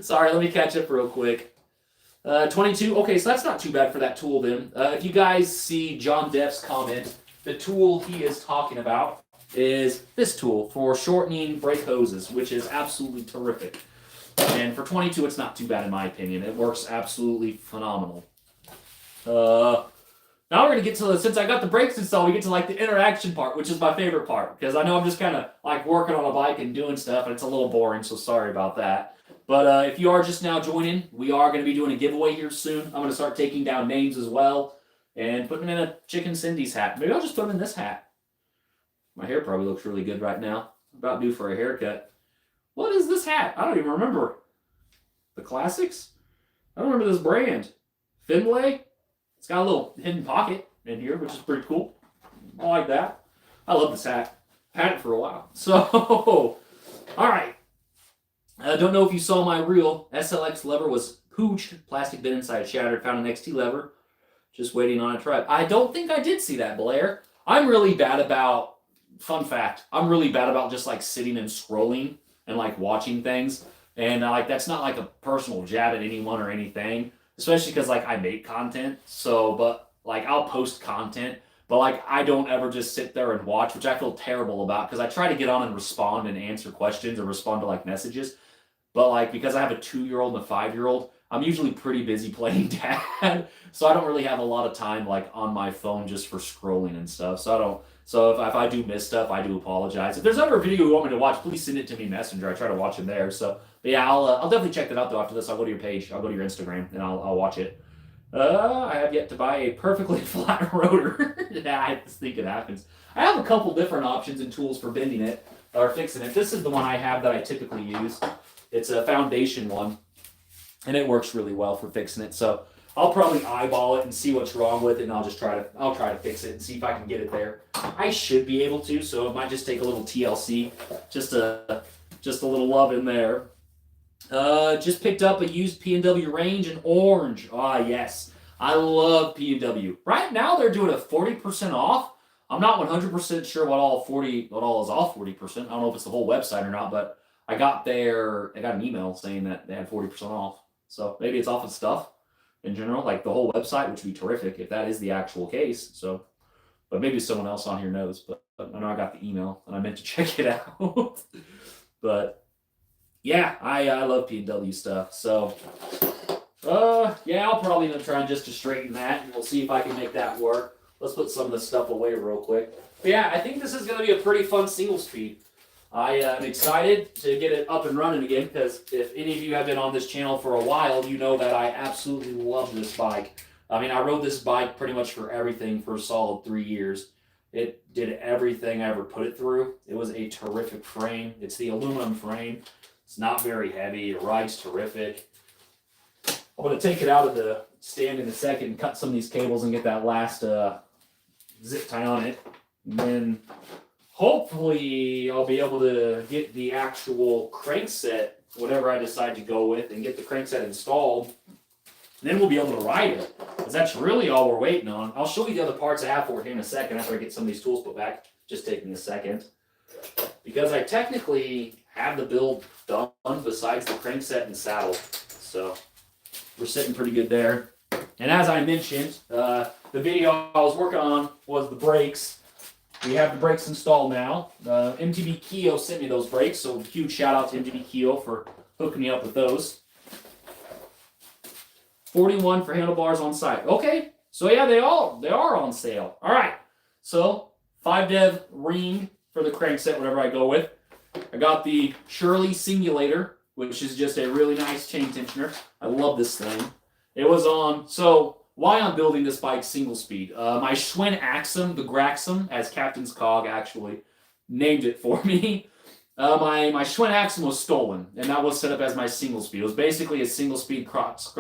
Sorry, let me catch up real quick. 22. Okay, so that's not too bad for that tool then. If you guys see John Deff's comment, the tool he is talking about is this tool for shortening brake hoses, which is absolutely terrific. And for 22, it's not too bad in my opinion. It works absolutely phenomenal. Now we're going to get to since I got the brakes installed, we get to like the interaction part, which is my favorite part. Because I know I'm just kind of like working on a bike and doing stuff, and it's a little boring, so sorry about that. But if you are just now joining, we are going to be doing a giveaway here soon. I'm going to start taking down names as well and putting them in a Chicken Sendies hat. Maybe I'll just put them in this hat. My hair probably looks really good right now. About due for a haircut. What is this hat? I don't even remember. The Classics? I don't remember this brand. Finlay? It's got a little hidden pocket in here, which is pretty cool. I like that. I love this hat. I've had it for a while. So, all right. I don't know if you saw my reel. SLX lever was pooched. Plastic bit inside shattered. Found an XT lever. Just waiting on a tribe. I don't think I did see that, Blair. I'm really bad about, fun fact, I'm really bad about just like sitting and scrolling and like watching things. And like that's not like a personal jab at anyone or anything. Especially because like I make content. So, but like I'll post content. But like I don't ever just sit there and watch, which I feel terrible about because I try to get on and respond and answer questions or respond to like messages. But like because I have a 2-year-old and a 5-year-old, I'm usually pretty busy playing dad. So I don't really have a lot of time like on my phone just for scrolling and stuff. So I don't. So if I do miss stuff, I do apologize. If there's ever a video you want me to watch, please send it to me Messenger. I try to watch them there. So but yeah, I'll definitely check that out though after this. I'll go to your page. I'll go to your Instagram and I'll watch it. I have yet to buy a perfectly flat rotor. Yeah, I just think it happens. I have a couple different options and tools for bending it or fixing it. This is the one I have that I typically use. It's a foundation one, and it works really well for fixing it. So I'll probably eyeball it and see what's wrong with it, and I'll try to fix it and see if I can get it there. I should be able to, so it might just take a little TLC, just a little love in there. Just picked up a used P&W Range in orange. Ah, yes. I love P&W. Right now they're doing a 40% off. I'm not 100% sure what all is off 40%. I don't know if it's the whole website or not, but I got an email saying that they had 40% off. So maybe it's off of stuff in general, like the whole website, which would be terrific if that is the actual case. So, but maybe someone else on here knows, but I know I got the email and I meant to check it out. But yeah, I love P&W stuff. So, yeah, I'll probably end up trying just to straighten that, and we'll see if I can make that work. Let's put some of this stuff away real quick. But yeah, I think this is going to be a pretty fun single speed. I am excited to get it up and running again because if any of you have been on this channel for a while, you know that I absolutely love this bike. I mean, I rode this bike pretty much for everything for a solid 3 years. It did everything I ever put it through. It was a terrific frame. It's the aluminum frame. It's not very heavy. It rides terrific. I'm going to take it out of the stand in a second and cut some of these cables and get that last zip tie on it. And then hopefully I'll be able to get the actual crankset, whatever I decide to go with, and get the crankset installed. And then we'll be able to ride it. Because that's really all we're waiting on. I'll show you the other parts I have for it here in a second after I get some of these tools put back. Just take me a second. Because I technically have the build done besides the crankset and saddle. So we're sitting pretty good there. And as I mentioned, the video I was working on was the brakes. We have the brakes installed now. MTB Keo sent me those brakes, so huge shout out to MTB Keo for hooking me up with those. 41 for handlebars on site. Okay, so yeah, they are on sale. All right, so 5-dev ring for the crankset, whatever I go with. I got the Shirley Singulator, which is just a really nice chain tensioner. I love this thing. It was on, so why I'm building this bike single speed. My Schwinn Axum, the Graxum, as Captain's Cog actually named it for me. My Schwinn Axum was stolen, and that was set up as my single speed. It was basically a single speed cross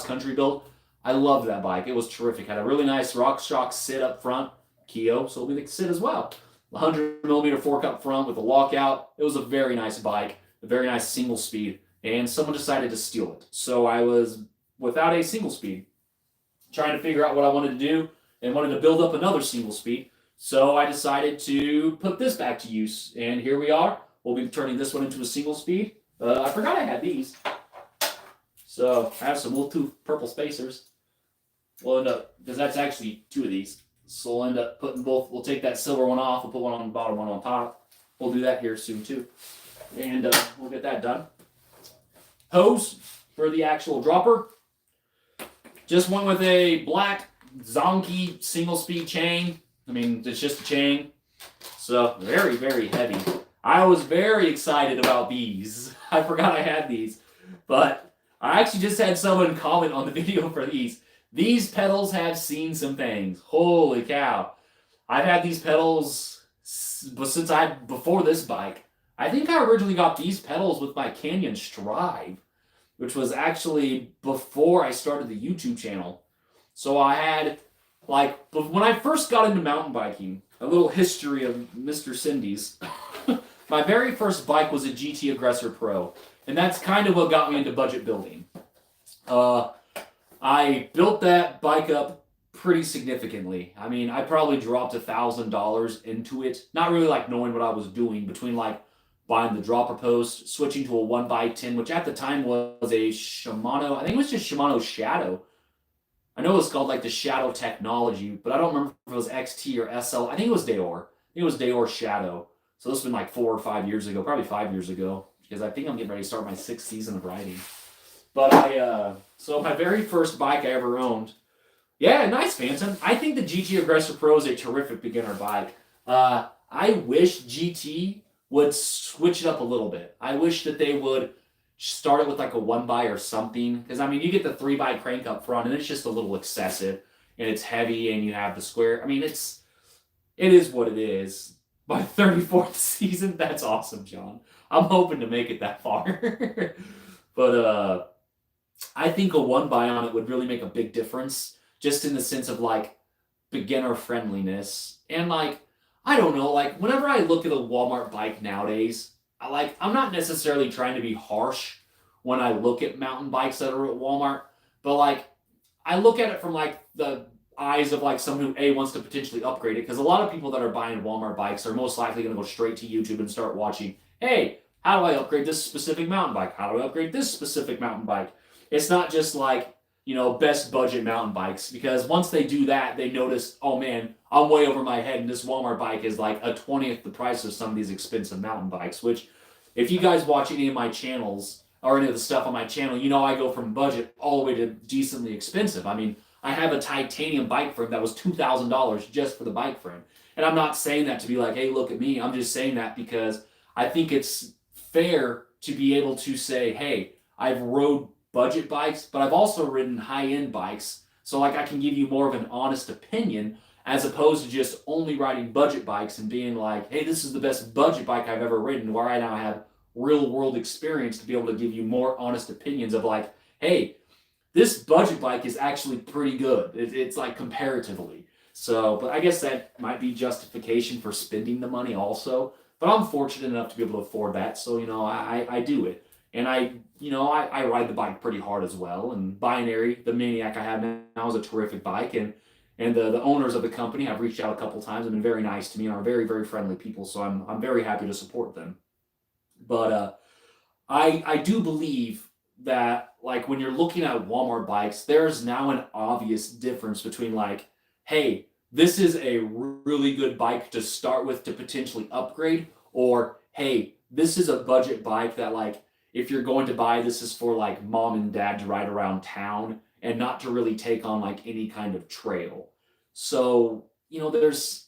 country build. I loved that bike. It was terrific. Had a really nice RockShox sit up front. Keo, so it'll be the sit as well. 100mm fork up front with a lockout. It was a very nice bike, a very nice single speed, and someone decided to steal it. So I was without a single speed, trying to figure out what I wanted to do and wanted to build up another single speed. So I decided to put this back to use, and here we are. We'll be turning this one into a single speed. I forgot I had these. So I have some Bluetooth purple spacers. We'll end up, because that's actually two of these. So we'll end up putting both, we'll take that silver one off, we'll put one on the bottom, one on top. We'll do that here soon too. And we'll get that done. Hose for the actual dropper. Just went with a black Zonky single speed chain. I mean, it's just a chain. So very, very heavy. I was very excited about these. I forgot I had these. But I actually just had someone comment on the video for these. These pedals have seen some things. Holy cow. I've had these pedals before this bike. I think I originally got these pedals with my Canyon Strive, which was actually before I started the YouTube channel. So I had, like, when I first got into mountain biking, a little history of Mr. Sendies. My very first bike was a GT Aggressor Pro, and that's kind of what got me into budget building. I built that bike up pretty significantly. I mean, I probably dropped $1,000 into it, not really like knowing what I was doing, between like buying the dropper post, switching to a 1x10, which at the time was a Shimano, I think it was just Shimano Shadow. I know it was called like the Shadow Technology, but I don't remember if it was XT or SL. I think it was Deor. I think it was Deor Shadow. So this has been like 4 or 5 years ago, probably 5 years ago, because I think I'm getting ready to start my 6th season of riding. But so my very first bike I ever owned, yeah, nice Phantom. I think the GT Aggressor Pro is a terrific beginner bike. I wish GT would switch it up a little bit. I wish that they would start it with like a 1x or something, because I mean, you get the 3x crank up front, and it's just a little excessive, and it's heavy, and you have the square. I mean, it is what it is. My 34th season, that's awesome, John. I'm hoping to make it that far. But I think a 1x on it would really make a big difference, just in the sense of like beginner friendliness. And like, I don't know, like whenever I look at a Walmart bike nowadays, I'm not necessarily trying to be harsh when I look at mountain bikes that are at Walmart, but like I look at it from like the eyes of like someone who wants to potentially upgrade it, because a lot of people that are buying Walmart bikes are most likely going to go straight to YouTube and start watching, hey, how do I upgrade this specific mountain bike? How do I upgrade this specific mountain bike? It's not just like, you know, best budget mountain bikes, because once they do that, they notice, oh man, I'm way over my head, and this Walmart bike is like a 20th the price of some of these expensive mountain bikes, which if you guys watch any of my channels or any of the stuff on my channel, you know I go from budget all the way to decently expensive. I mean, I have a titanium bike frame that was $2,000 just for the bike frame. And I'm not saying that to be like, hey, look at me. I'm just saying that because I think it's fair to be able to say, hey, I've rode budget bikes, but I've also ridden high-end bikes. So like I can give you more of an honest opinion, as opposed to just only riding budget bikes and being like, hey, this is the best budget bike I've ever ridden, where I now have real world experience to be able to give you more honest opinions of like, hey, this budget bike is actually pretty good. It's like comparatively. So, but I guess that might be justification for spending the money also. But I'm fortunate enough to be able to afford that. So, you know, I do it. And I ride the bike pretty hard as well. And Binary, the Maniac I have now, is a terrific bike. And the owners of the company have reached out a couple times and been very nice to me and are very, very friendly people. So I'm very happy to support them. But I do believe that like when you're looking at Walmart bikes, there's now an obvious difference between like, hey, this is a really good bike to start with to potentially upgrade, or hey, this is a budget bike that like if you're going to buy, this is for like mom and dad to ride around town and not to really take on like any kind of trail. So, you know, it's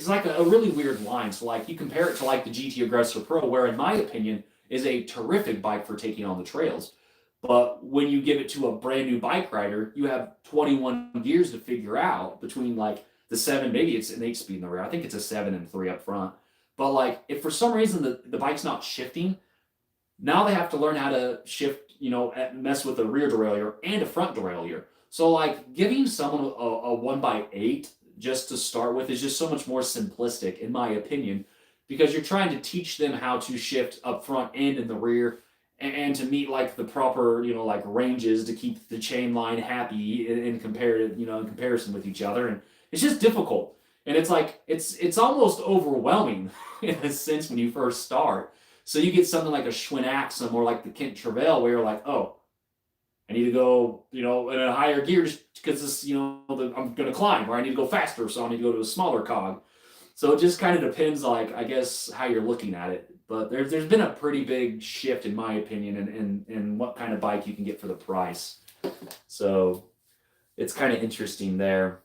like a really weird line. So like you compare it to like the GT Aggressor Pro, where in my opinion is a terrific bike for taking on the trails. But when you give it to a brand new bike rider, you have 21 gears to figure out between like the 7, maybe it's an 8-speed in the rear. I think it's a 7 and 3 up front. But like if for some reason the bike's not shifting, now they have to learn how to shift, you know, mess with the rear derailleur and a front derailleur. So like giving someone a 1x8 just to start with is just so much more simplistic, in my opinion, because you're trying to teach them how to shift up front and in the rear, and to meet like the proper, like ranges to keep the chain line happy in comparative, in comparison with each other. And it's just difficult. And it's like, it's almost overwhelming in a sense when you first start. So you get something like a Schwinn Axum or like the Kent Travail where you're like, oh, I need to go, in a higher gear just because this, I'm going to climb, or I need to go faster, so I need to go to a smaller cog. So it just kind of depends, like, I guess, how you're looking at it. But there's been a pretty big shift, in my opinion, in what kind of bike you can get for the price. So it's kind of interesting there.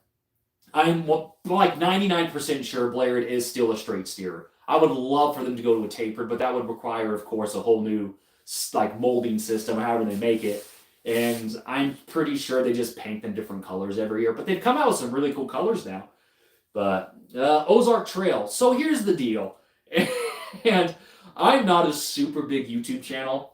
I'm like 99% sure Blair is still a straight steerer. I would love for them to go to a tapered, but that would require, of course, a whole new like molding system, however they make it. And I'm pretty sure they just paint them different colors every year. But they've come out with some really cool colors now. But Ozark Trail. So here's the deal. And I'm not a super big YouTube channel.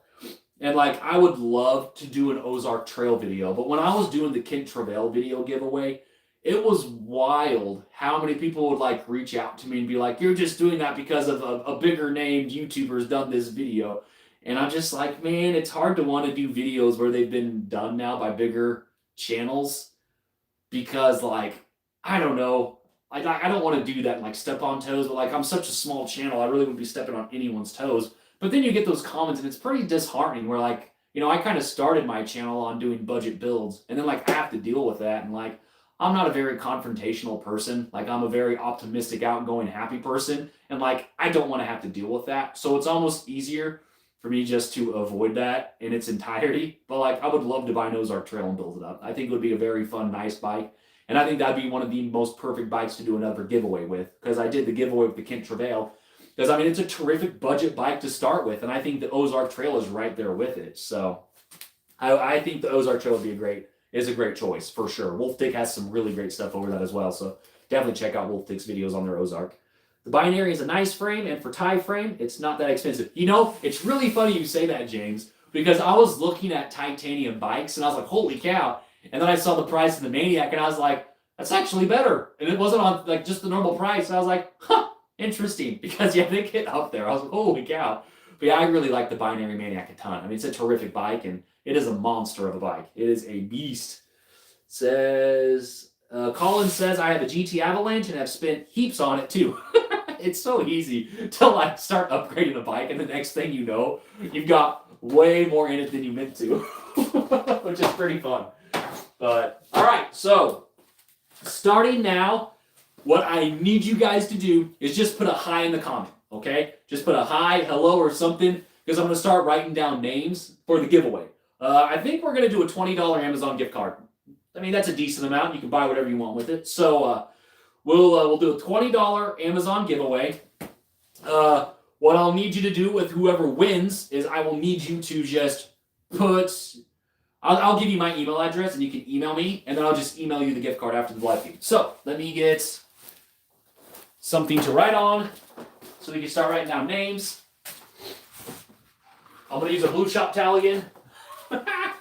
And like, I would love to do an Ozark Trail video. But when I was doing the Kent Travail video giveaway, it was wild how many people would like reach out to me and be like, you're just doing that because of a bigger named YouTuber's done this video. And I'm just like, man, it's hard to want to do videos where they've been done now by bigger channels because, like, I don't know. Like, I don't want to do that and, like, step on toes. But, like, I'm such a small channel, I really wouldn't be stepping on anyone's toes. But then you get those comments, and it's pretty disheartening where, like, I kind of started my channel on doing budget builds. And then, like, I have to deal with that. And, like, I'm not a very confrontational person. Like, I'm a very optimistic, outgoing, happy person. And, like, I don't want to have to deal with that. So it's almost easier for me just to avoid that in its entirety. But like, I would love to buy an Ozark Trail and build it up. I think it would be a very fun, nice bike. And I think that'd be one of the most perfect bikes to do another giveaway with, because I did the giveaway with the Kent Travail. Because I mean, it's a terrific budget bike to start with. And I think the Ozark Trail is right there with it. So I think the Ozark Trail would be is a great choice for sure. Wolftick has some really great stuff over that as well. So definitely check out Wolftick's videos on their Ozark. The binary is a nice frame, and for tie frame, it's not that expensive. It's really funny you say that, James, because I was looking at titanium bikes, and I was like, holy cow. And then I saw the price of the Maniac, and I was like, that's actually better. And it wasn't on like just the normal price. And I was like, huh, interesting, because yeah, they get up there. I was like, holy cow. But yeah, I really like the binary Maniac a ton. I mean, it's a terrific bike, and it is a monster of a bike. It is a beast. Colin says, I have a GT Avalanche and have spent heaps on it too. It's so easy to like start upgrading the bike, and the next thing you know, you've got way more in it than you meant to, which is pretty fun. But all right, so starting now, what I need you guys to do is just put a hi in the comment, okay? Just put a hi, hello, or something, because I'm going to start writing down names for the giveaway. I think we're going to do a $20 Amazon gift card. I mean, that's a decent amount. You can buy whatever you want with it. So we'll do a $20 Amazon giveaway. What I'll need you to do with whoever wins is I will need you to just I'll give you my email address, and you can email me, and then I'll just email you the gift card after the live feed. So let me get something to write on so we can start writing down names. I'm going to use a blue shop towel again. I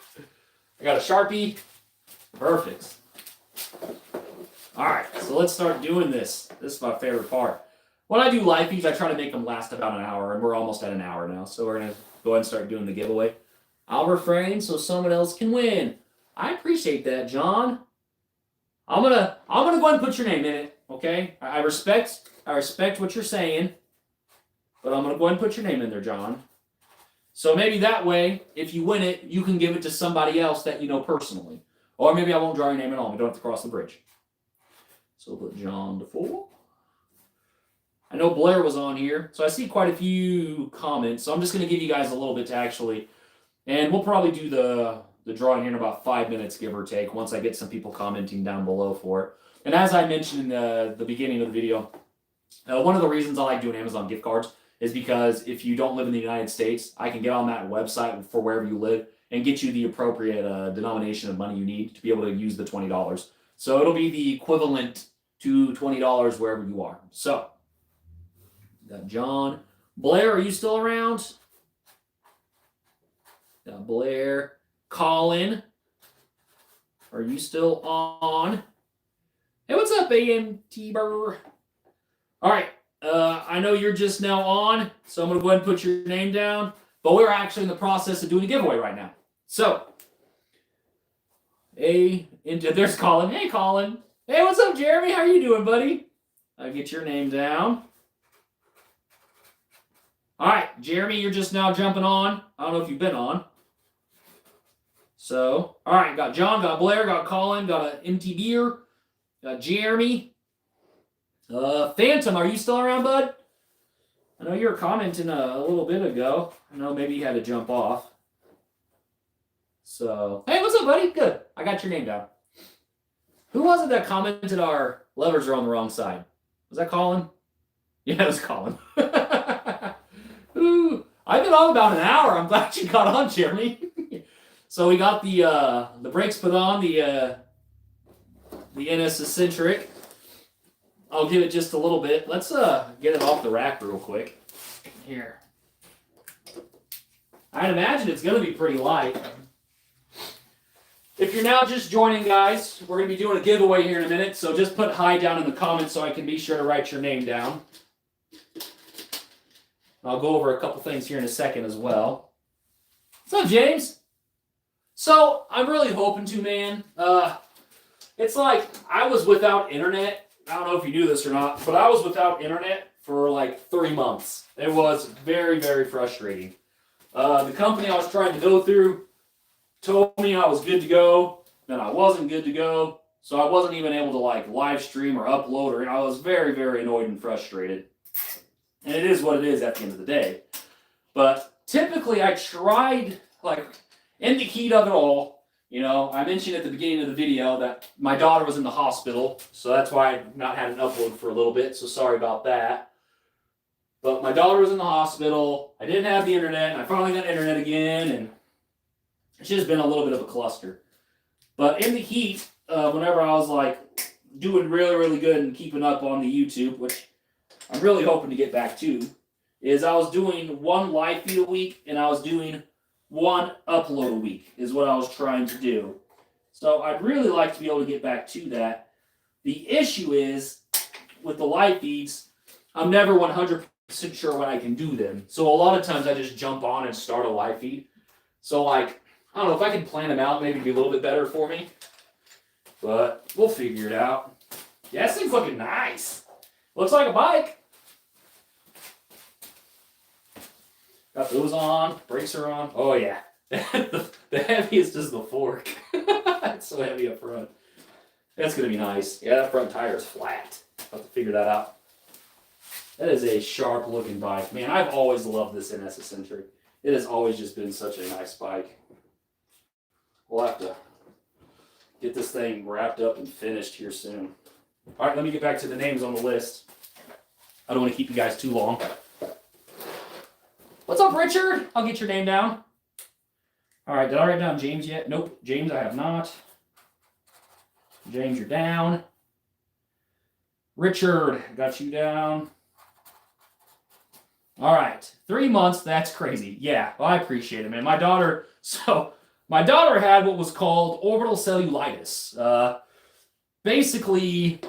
got a Sharpie. Perfect. All right, so let's start doing this. This is my favorite part. When I do live feeds, I try to make them last about an hour, and we're almost at an hour now. So we're going to go ahead and start doing the giveaway. I'll refrain so someone else can win. I appreciate that, John. I'm gonna go ahead and put your name in it, okay? I respect what you're saying, but I'm gonna go ahead and put your name in there, John. So maybe that way, if you win it, you can give it to somebody else that you know personally. Or maybe I won't draw your name at all. We don't have to cross the bridge. So we'll put John DeFore. I know Blair was on here, so I see quite a few comments. So I'm just going to give you guys a little bit to actually, and we'll probably do the drawing here in about 5 minutes, give or take, once I get some people commenting down below for it. And as I mentioned in the beginning of the video, one of the reasons I like doing Amazon gift cards is because if you don't live in the United States, I can get on that website for wherever you live and get you the appropriate denomination of money you need to be able to use the $20. So it'll be the equivalent to $20 wherever you are. So, got John. Blair, are you still around? Got Blair. Colin, are you still on? Hey, what's up, AMT-Burr? All right, I know you're just now on, so I'm going to go ahead and put your name down. But we're actually in the process of doing a giveaway right now. So, there's Colin. Hey, Colin. Hey, what's up, Jeremy? How are you doing, buddy? I'll get your name down. All right, Jeremy, you're just now jumping on. I don't know if you've been on. So, all right, got John, got Blair, got Colin, got an MT Beer, got Jeremy. Phantom, are you still around, bud? I know you were commenting a little bit ago. I know maybe you had to jump off. So, hey, what's up, buddy? Good. I got your name down. Who was it that commented our levers are on the wrong side? Was that Colin? Yeah, it was Colin. Ooh, I've been on about an hour. I'm glad you got on, Jeremy. So we got the brakes put on, the NS Eccentric. I'll give it just a little bit. Let's get it off the rack real quick. Here. I'd imagine it's going to be pretty light. If you're now just joining, guys, we're going to be doing a giveaway here in a minute, so just put hi down in the comments so I can be sure to write your name down. I'll go over a couple things here in a second as well. What's up, James? So, I'm really hoping to, man. It's like I was without internet. I don't know if you knew this or not, but I was without internet for like 3 months. It was very, very frustrating. The company I was trying to go through told me I was good to go, then I wasn't good to go, so I wasn't even able to like live stream or upload, or I was very, very annoyed and frustrated. And it is what it is at the end of the day. But typically I tried, like, in the heat of it all, you know, I mentioned at the beginning of the video that my daughter was in the hospital, so that's why I've not had an upload for a little bit, so sorry about that. But my daughter was in the hospital, I didn't have the internet, and I finally got internet again, and it's just been a little bit of a cluster. But in the heat, whenever I was like doing really, really good and keeping up on the YouTube, which I'm really hoping to get back to, is I was doing 1 live feed a week and I was doing 1 upload a week is what I was trying to do. So I'd really like to be able to get back to that. The issue is with the live feeds, I'm never 100% sure when I can do them. So a lot of times I just jump on and start a live feed. So like, I don't know, if I can plan them out, maybe it'd be a little bit better for me. But we'll figure it out. Yeah, this thing's looking nice. Looks like a bike. Got those on, brakes are on. Oh yeah. the heaviest is the fork. It's so heavy up front. That's gonna be nice. Yeah, that front tire is flat. I'll have to figure that out. That is a sharp looking bike. Man, I've always loved this NS Eccentric. It has always just been such a nice bike. We'll have to get this thing wrapped up and finished here soon. All right, let me get back to the names on the list. I don't want to keep you guys too long. What's up, Richard? I'll get your name down. All right, did I write down James yet? Nope, James I have not. James, you're down. Richard, got you down. All right, 3 months, that's crazy. Yeah, well, I appreciate it, man. My daughter had what was called orbital cellulitis. Basically,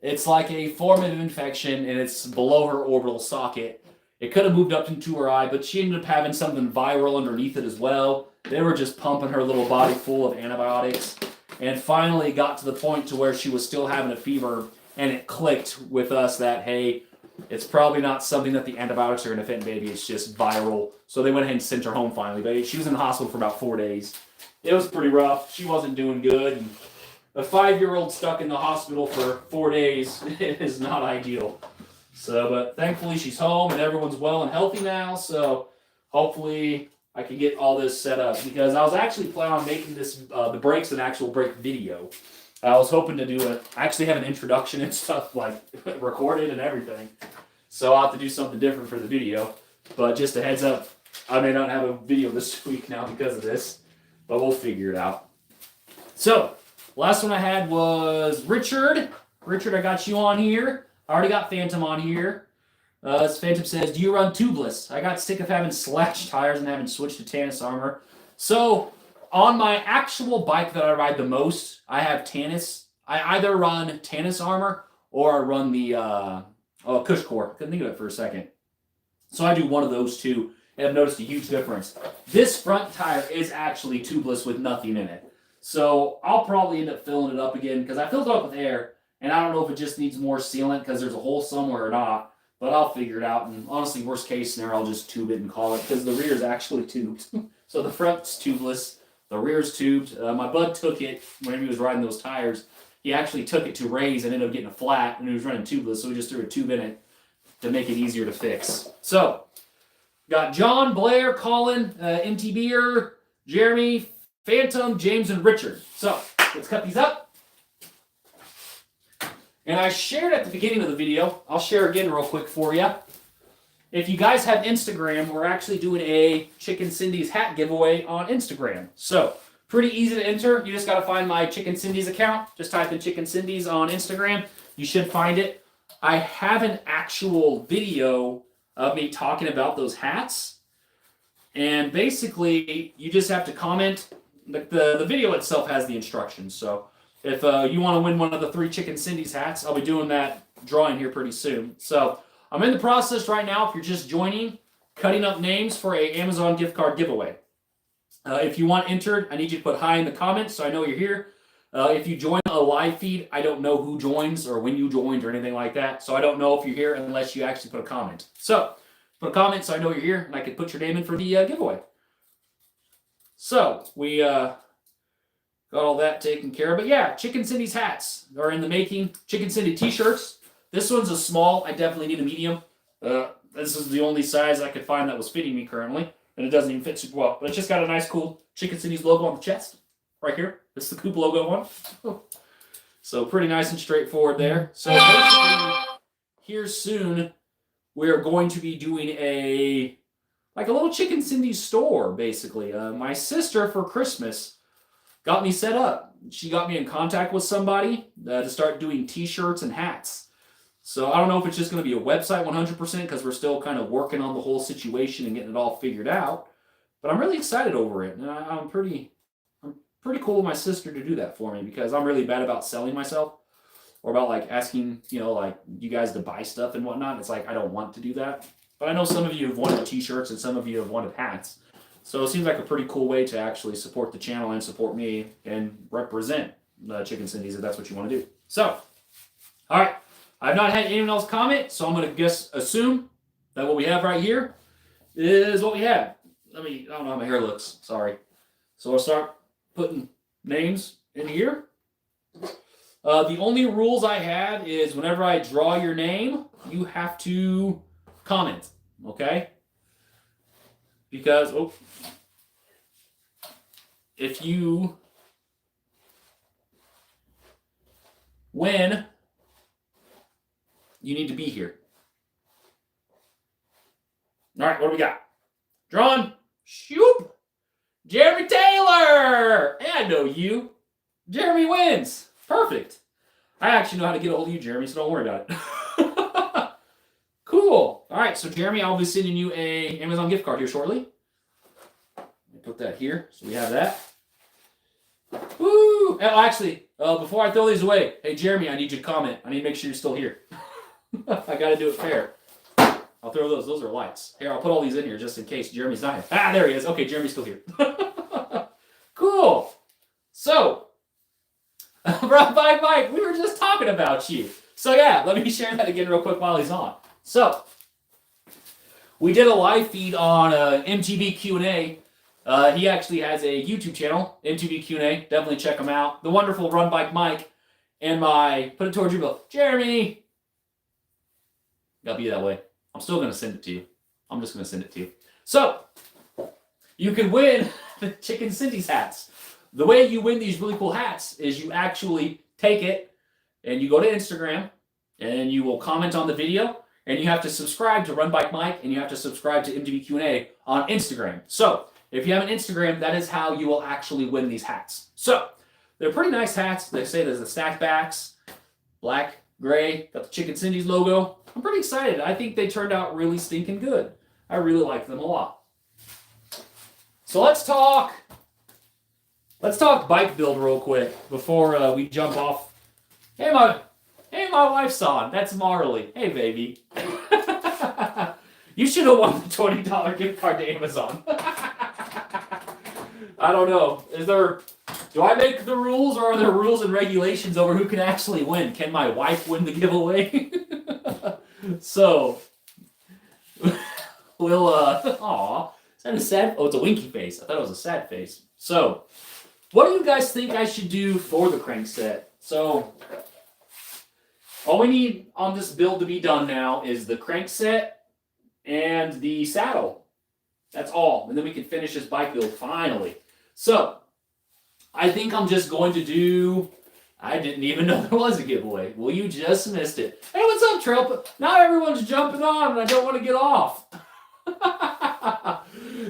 it's like a form of infection, and it's below her orbital socket. It could have moved up into her eye, but she ended up having something viral underneath it as well. They were just pumping her little body full of antibiotics, and finally got to the point to where she was still having a fever, and it clicked with us that, hey, it's probably not something that the antibiotics are going to fit in baby, it's just viral. So they went ahead and sent her home finally, but she was in the hospital for about 4 days. It was pretty rough. She wasn't doing good. And a 5-year-old stuck in the hospital for 4 days is not ideal. So, but thankfully she's home and everyone's well and healthy now. So hopefully I can get all this set up, because I was actually planning on making this, the brakes, an actual brake video. I was hoping to do actually have an introduction and stuff like recorded and everything. So I'll have to do something different for the video. But just a heads up, I may not have a video this week now because of this, but we'll figure it out. So, last one I had was Richard. Richard, I got you on here. I already got Phantom on here. Phantom says, do you run tubeless? I got sick of having slashed tires and having switched to Tannis armor. So, on my actual bike that I ride the most, I have Tannis. I either run Tannis armor or I run the Cush Core. Couldn't think of it for a second. So I do one of those two, and I've noticed a huge difference. This front tire is actually tubeless with nothing in it. So I'll probably end up filling it up again because I filled it up with air, and I don't know if it just needs more sealant because there's a hole somewhere or not, but I'll figure it out. And honestly, worst case scenario, I'll just tube it and call it because the rear is actually tubed. So the front's tubeless, the rear's tubed. My bud took it whenever he was riding those tires. He actually took it to raise and ended up getting a flat, and he was running tubeless, so he just threw a tube in it to make it easier to fix. So, got John, Blair, Colin, MTBer, Jeremy, Phantom, James, and Richard. So, let's cut these up. And I shared at the beginning of the video, I'll share again real quick for you. If you guys have Instagram, we're actually doing a Chicken Sendies hat giveaway on Instagram. So, pretty easy to enter. You just got to find my Chicken Sendies account. Just type in Chicken Sendies on Instagram. You should find it. I have an actual video of me talking about those hats. And basically, you just have to comment. The video itself has the instructions. So if you want to win one of the 3 Chicken Sendies hats, I'll be doing that drawing here pretty soon. So I'm in the process right now, if you're just joining, cutting up names for a Amazon gift card giveaway. If you want entered, I need you to put hi in the comments so I know you're here. If you join a live feed, I don't know who joins or when you joined or anything like that. So I don't know if you're here unless you actually put a comment. So put a comment so I know you're here and I can put your name in for the giveaway. So we got all that taken care of. But yeah, Chicken Sendies hats are in the making. Chicken Sendy t-shirts. This one's a small. I definitely need a medium. This is the only size I could find that was fitting me currently. And it doesn't even fit super well. But it's just got a nice, cool Chicken Sendies logo on the chest. Right here. This is the Coop logo one. So pretty nice and straightforward there. So basically, here soon, we are going to be doing a little Chicken Sendies store, basically. My sister, for Christmas, got me set up. She got me in contact with somebody to start doing t-shirts and hats. So I don't know if it's just going to be a website 100% because we're still kind of working on the whole situation and getting it all figured out. But I'm really excited over it. And I'm pretty cool with my sister to do that for me because I'm really bad about selling myself or about like asking, like you guys to buy stuff and whatnot. It's like, I don't want to do that. But I know some of you have wanted t-shirts and some of you have wanted hats. So it seems like a pretty cool way to actually support the channel and support me and represent Chicken Sendies if that's what you want to do. So, all right. I've not had anyone else comment, so I'm going to assume that what we have right here is what we have. I don't know how my hair looks. Sorry. So I'll start putting names in here. The only rules I have is whenever I draw your name, you have to comment, okay? Because, if you win, you need to be here. All right, what do we got? Drawn. Shoop. Jeremy Taylor. Hey, I know you. Jeremy wins. Perfect. I actually know how to get a hold of you, Jeremy, so don't worry about it. Cool. All right, so Jeremy, I'll be sending you a Amazon gift card here shortly. Let me put that here so we have that. Woo! Oh, actually, before I throw these away, hey, Jeremy, I need you to comment. I need to make sure you're still here. I got to do it fair. I'll throw those. Those are lights. Here, I'll put all these in here just in case Jeremy's not here. Ah, there he is. Okay, Jeremy's still here. Cool. So, Mike, we were just talking about you. So yeah, let me share that again real quick while he's on. So, we did a live feed on MTB Q&A. He actually has a YouTube channel, MTB Q&A. Definitely check him out. The wonderful Run Bike Mike and my put it towards you, Bill. Jeremy. Gotta be that way. I'm still gonna send it to you. I'm just gonna send it to you. So, you can win the Chicken Sendies hats. The way you win these really cool hats is you actually take it and you go to Instagram and you will comment on the video and you have to subscribe to Run Bike Mike and you have to subscribe to MTB Q&A on Instagram. So, if you have an Instagram, that is how you will actually win these hats. So, they're pretty nice hats. They say there's the snapbacks, black, gray, got the Chicken Sendies logo. I'm pretty excited. I think they turned out really stinking good. I really like them a lot. So let's talk bike build real quick before we jump off Hey, my wife's on. That's Marley. Hey, baby. You should have won the $20 gift card to Amazon. I don't know. Do I make the rules, or are there rules and regulations over who can actually win? Can my wife win the giveaway? So, we'll, aw. Is that a sad? Oh, it's a winky face. I thought it was a sad face. So, what do you guys think I should do for the crank set? So, all we need on this build to be done now is the crank set and the saddle. That's all. And then we can finish this bike build finally. So, I think I'm just going to do... I didn't even know there was a giveaway. Well, you just missed it. Hey, what's up, Trail? Now everyone's jumping on and I don't want to get off.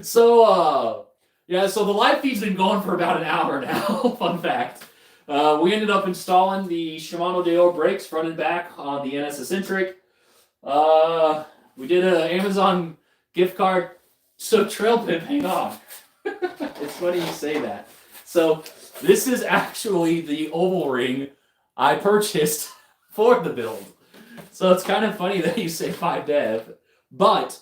So, yeah, so the live feed's been going for about an hour now. Fun fact. We ended up installing the Shimano Deo brakes front and back on the NS Eccentric. We did an Amazon gift card. So Trail Pip, hang on. It's funny you say that. So this is actually the oval ring I purchased for the build. So it's kind of funny that you say 5dev. But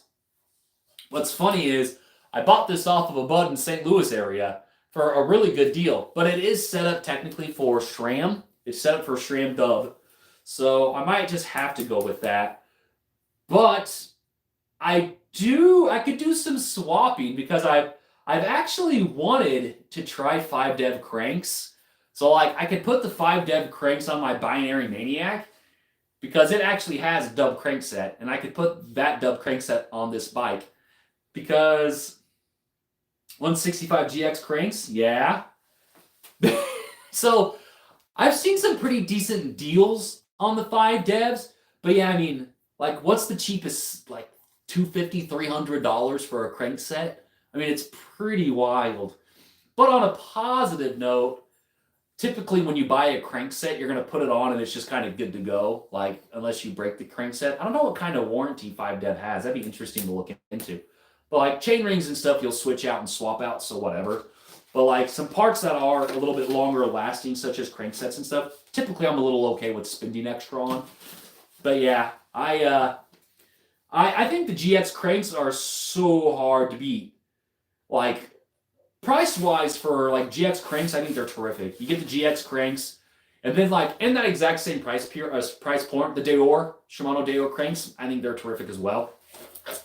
what's funny is I bought this off of a bud in St. Louis area for a really good deal. But it is set up technically for SRAM. It's set up for SRAM dub. So I might just have to go with that. But I could do some swapping because I've actually wanted to try 5dev cranks. So like I could put the 5dev cranks on my Binary Maniac because it actually has a dub crankset, and I could put that dub crankset on this bike because 165 GX cranks, yeah. So I've seen some pretty decent deals on the 5devs, but yeah, I mean, like what's the cheapest, like $250, $300 for a crankset? I mean, it's pretty wild. But on a positive note, typically when you buy a crankset, you're going to put it on and it's just kind of good to go, like unless you break the crankset. I don't know what kind of warranty 5dev has. That'd be interesting to look into. But like chain rings and stuff, you'll switch out and swap out, so whatever. But like some parts that are a little bit longer lasting, such as cranksets and stuff, typically I'm a little okay with spending extra on. But yeah, I think the GX cranks are so hard to beat. Like, price-wise for, like, GX cranks, I think they're terrific. You get the GX cranks, and then, like, in that exact same price point, the Deor, Shimano Deor cranks, I think they're terrific as well.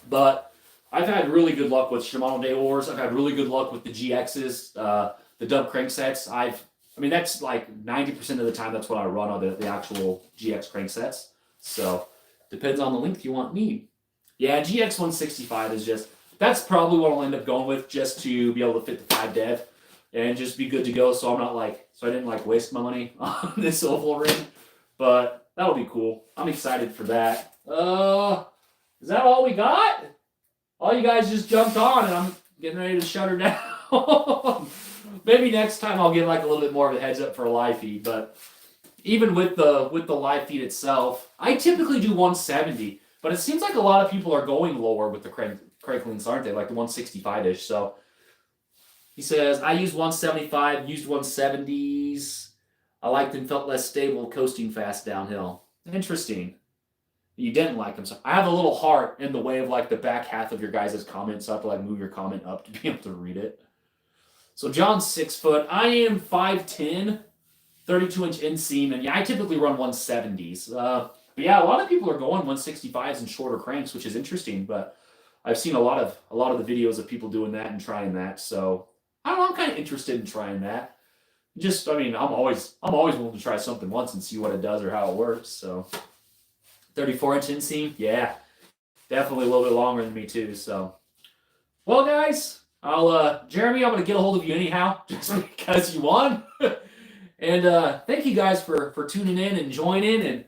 But I've had really good luck with Shimano Deors. I've had really good luck with the GXs, the dub cranksets. I mean, that's, like, 90% of the time that's what I run on the actual GX cranksets. So, depends on the length you need. Yeah, GX 165 is just... That's probably what I'll end up going with, just to be able to fit the 5dev and just be good to go. So I'm not like, so I didn't like waste my money on this oval ring, but that'll be cool. I'm excited for that. Is that all we got? All you guys just jumped on and I'm getting ready to shut her down. Maybe next time I'll get like a little bit more of a heads up for a live feed, but even with the live feed itself, I typically do 170, but it seems like a lot of people are going lower with the crank links, aren't they? Like the 165-ish. So he says, I used 175, used 170s. I liked and felt less stable coasting fast downhill. Interesting. You didn't like them. So I have a little heart in the way of like the back half of your guys' comments, so I have to like move your comment up to be able to read it. So John's 6 foot. I am 5'10", 32-inch inseam, and yeah, I typically run 170s. But yeah, a lot of people are going 165s and shorter cranks, which is interesting, but I've seen a lot of the videos of people doing that and trying that. So I don't know, I'm kind of interested in trying that. Just, I mean, I'm always willing to try something once and see what it does or how it works. So 34-inch inseam, yeah, definitely a little bit longer than me too. So, well, guys, Jeremy, I'm gonna get a hold of you anyhow, just because you won. And thank you guys for tuning in and joining. And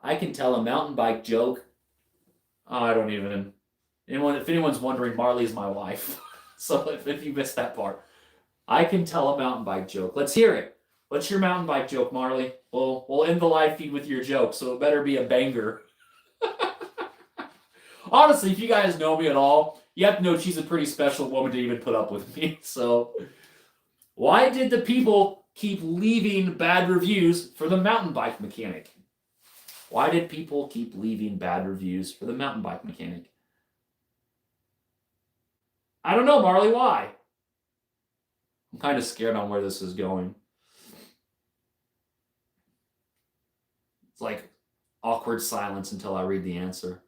I can tell a mountain bike joke. I don't even. If anyone's wondering, Marley is my wife. So if you missed that part, I can tell a mountain bike joke. Let's hear it. What's your mountain bike joke, Marley? We'll end the live feed with your joke, so it better be a banger. Honestly, if you guys know me at all, you have to know she's a pretty special woman to even put up with me. So, why did the people keep leaving bad reviews for the mountain bike mechanic? Why did people keep leaving bad reviews for the mountain bike mechanic? I don't know, Marley, why? I'm kind of scared on where this is going. It's like awkward silence until I read the answer.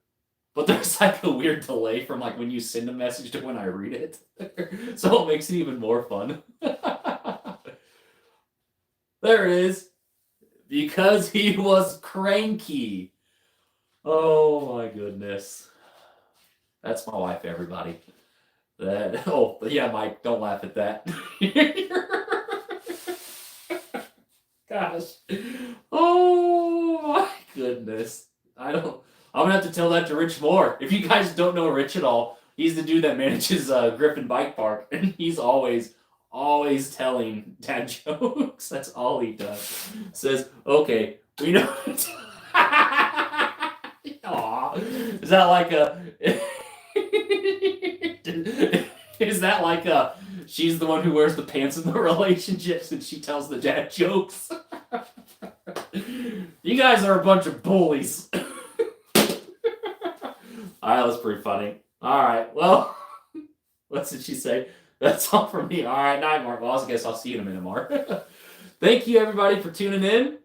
But there's like a weird delay from like when you send a message to when I read it. So it makes it even more fun. There it is. Because he was cranky. Oh my goodness. That's my wife, everybody. Oh, yeah, Mike, don't laugh at that. Gosh. Oh my goodness. I'm gonna have to tell that to Rich Moore. If you guys don't know Rich at all, he's the dude that manages Griffin Bike Park, and he's always telling dad jokes. That's all he does. Says, okay, we know. Aw. Is that like a? Is that like a? She's the one who wears the pants in the relationships, and she tells the dad jokes. You guys are a bunch of bullies. Alright, that's pretty funny. Alright, well, what did she say? That's all from me. Alright, night, Mark. Well, I guess I'll see you in a minute, Mark. Thank you, everybody, for tuning in.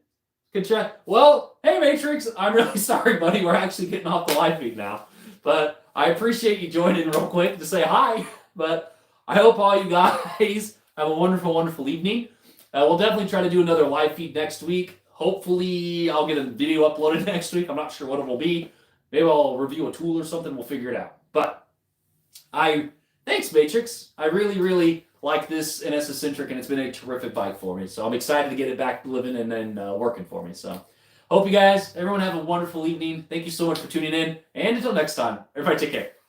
Good try. Well, hey, Matrix, I'm really sorry, buddy. We're actually getting off the live feed now. But I appreciate you joining real quick to say hi. But I hope all you guys have a wonderful, wonderful evening. We'll definitely try to do another live feed next week. Hopefully, I'll get a video uploaded next week. I'm not sure what it will be. Maybe I'll review a tool or something. We'll figure it out. But thanks, Matrix. I really, really like this NS Eccentric, and it's been a terrific bike for me. So I'm excited to get it back living and then working for me. So hope you guys, everyone have a wonderful evening. Thank you so much for tuning in. And until next time, everybody take care.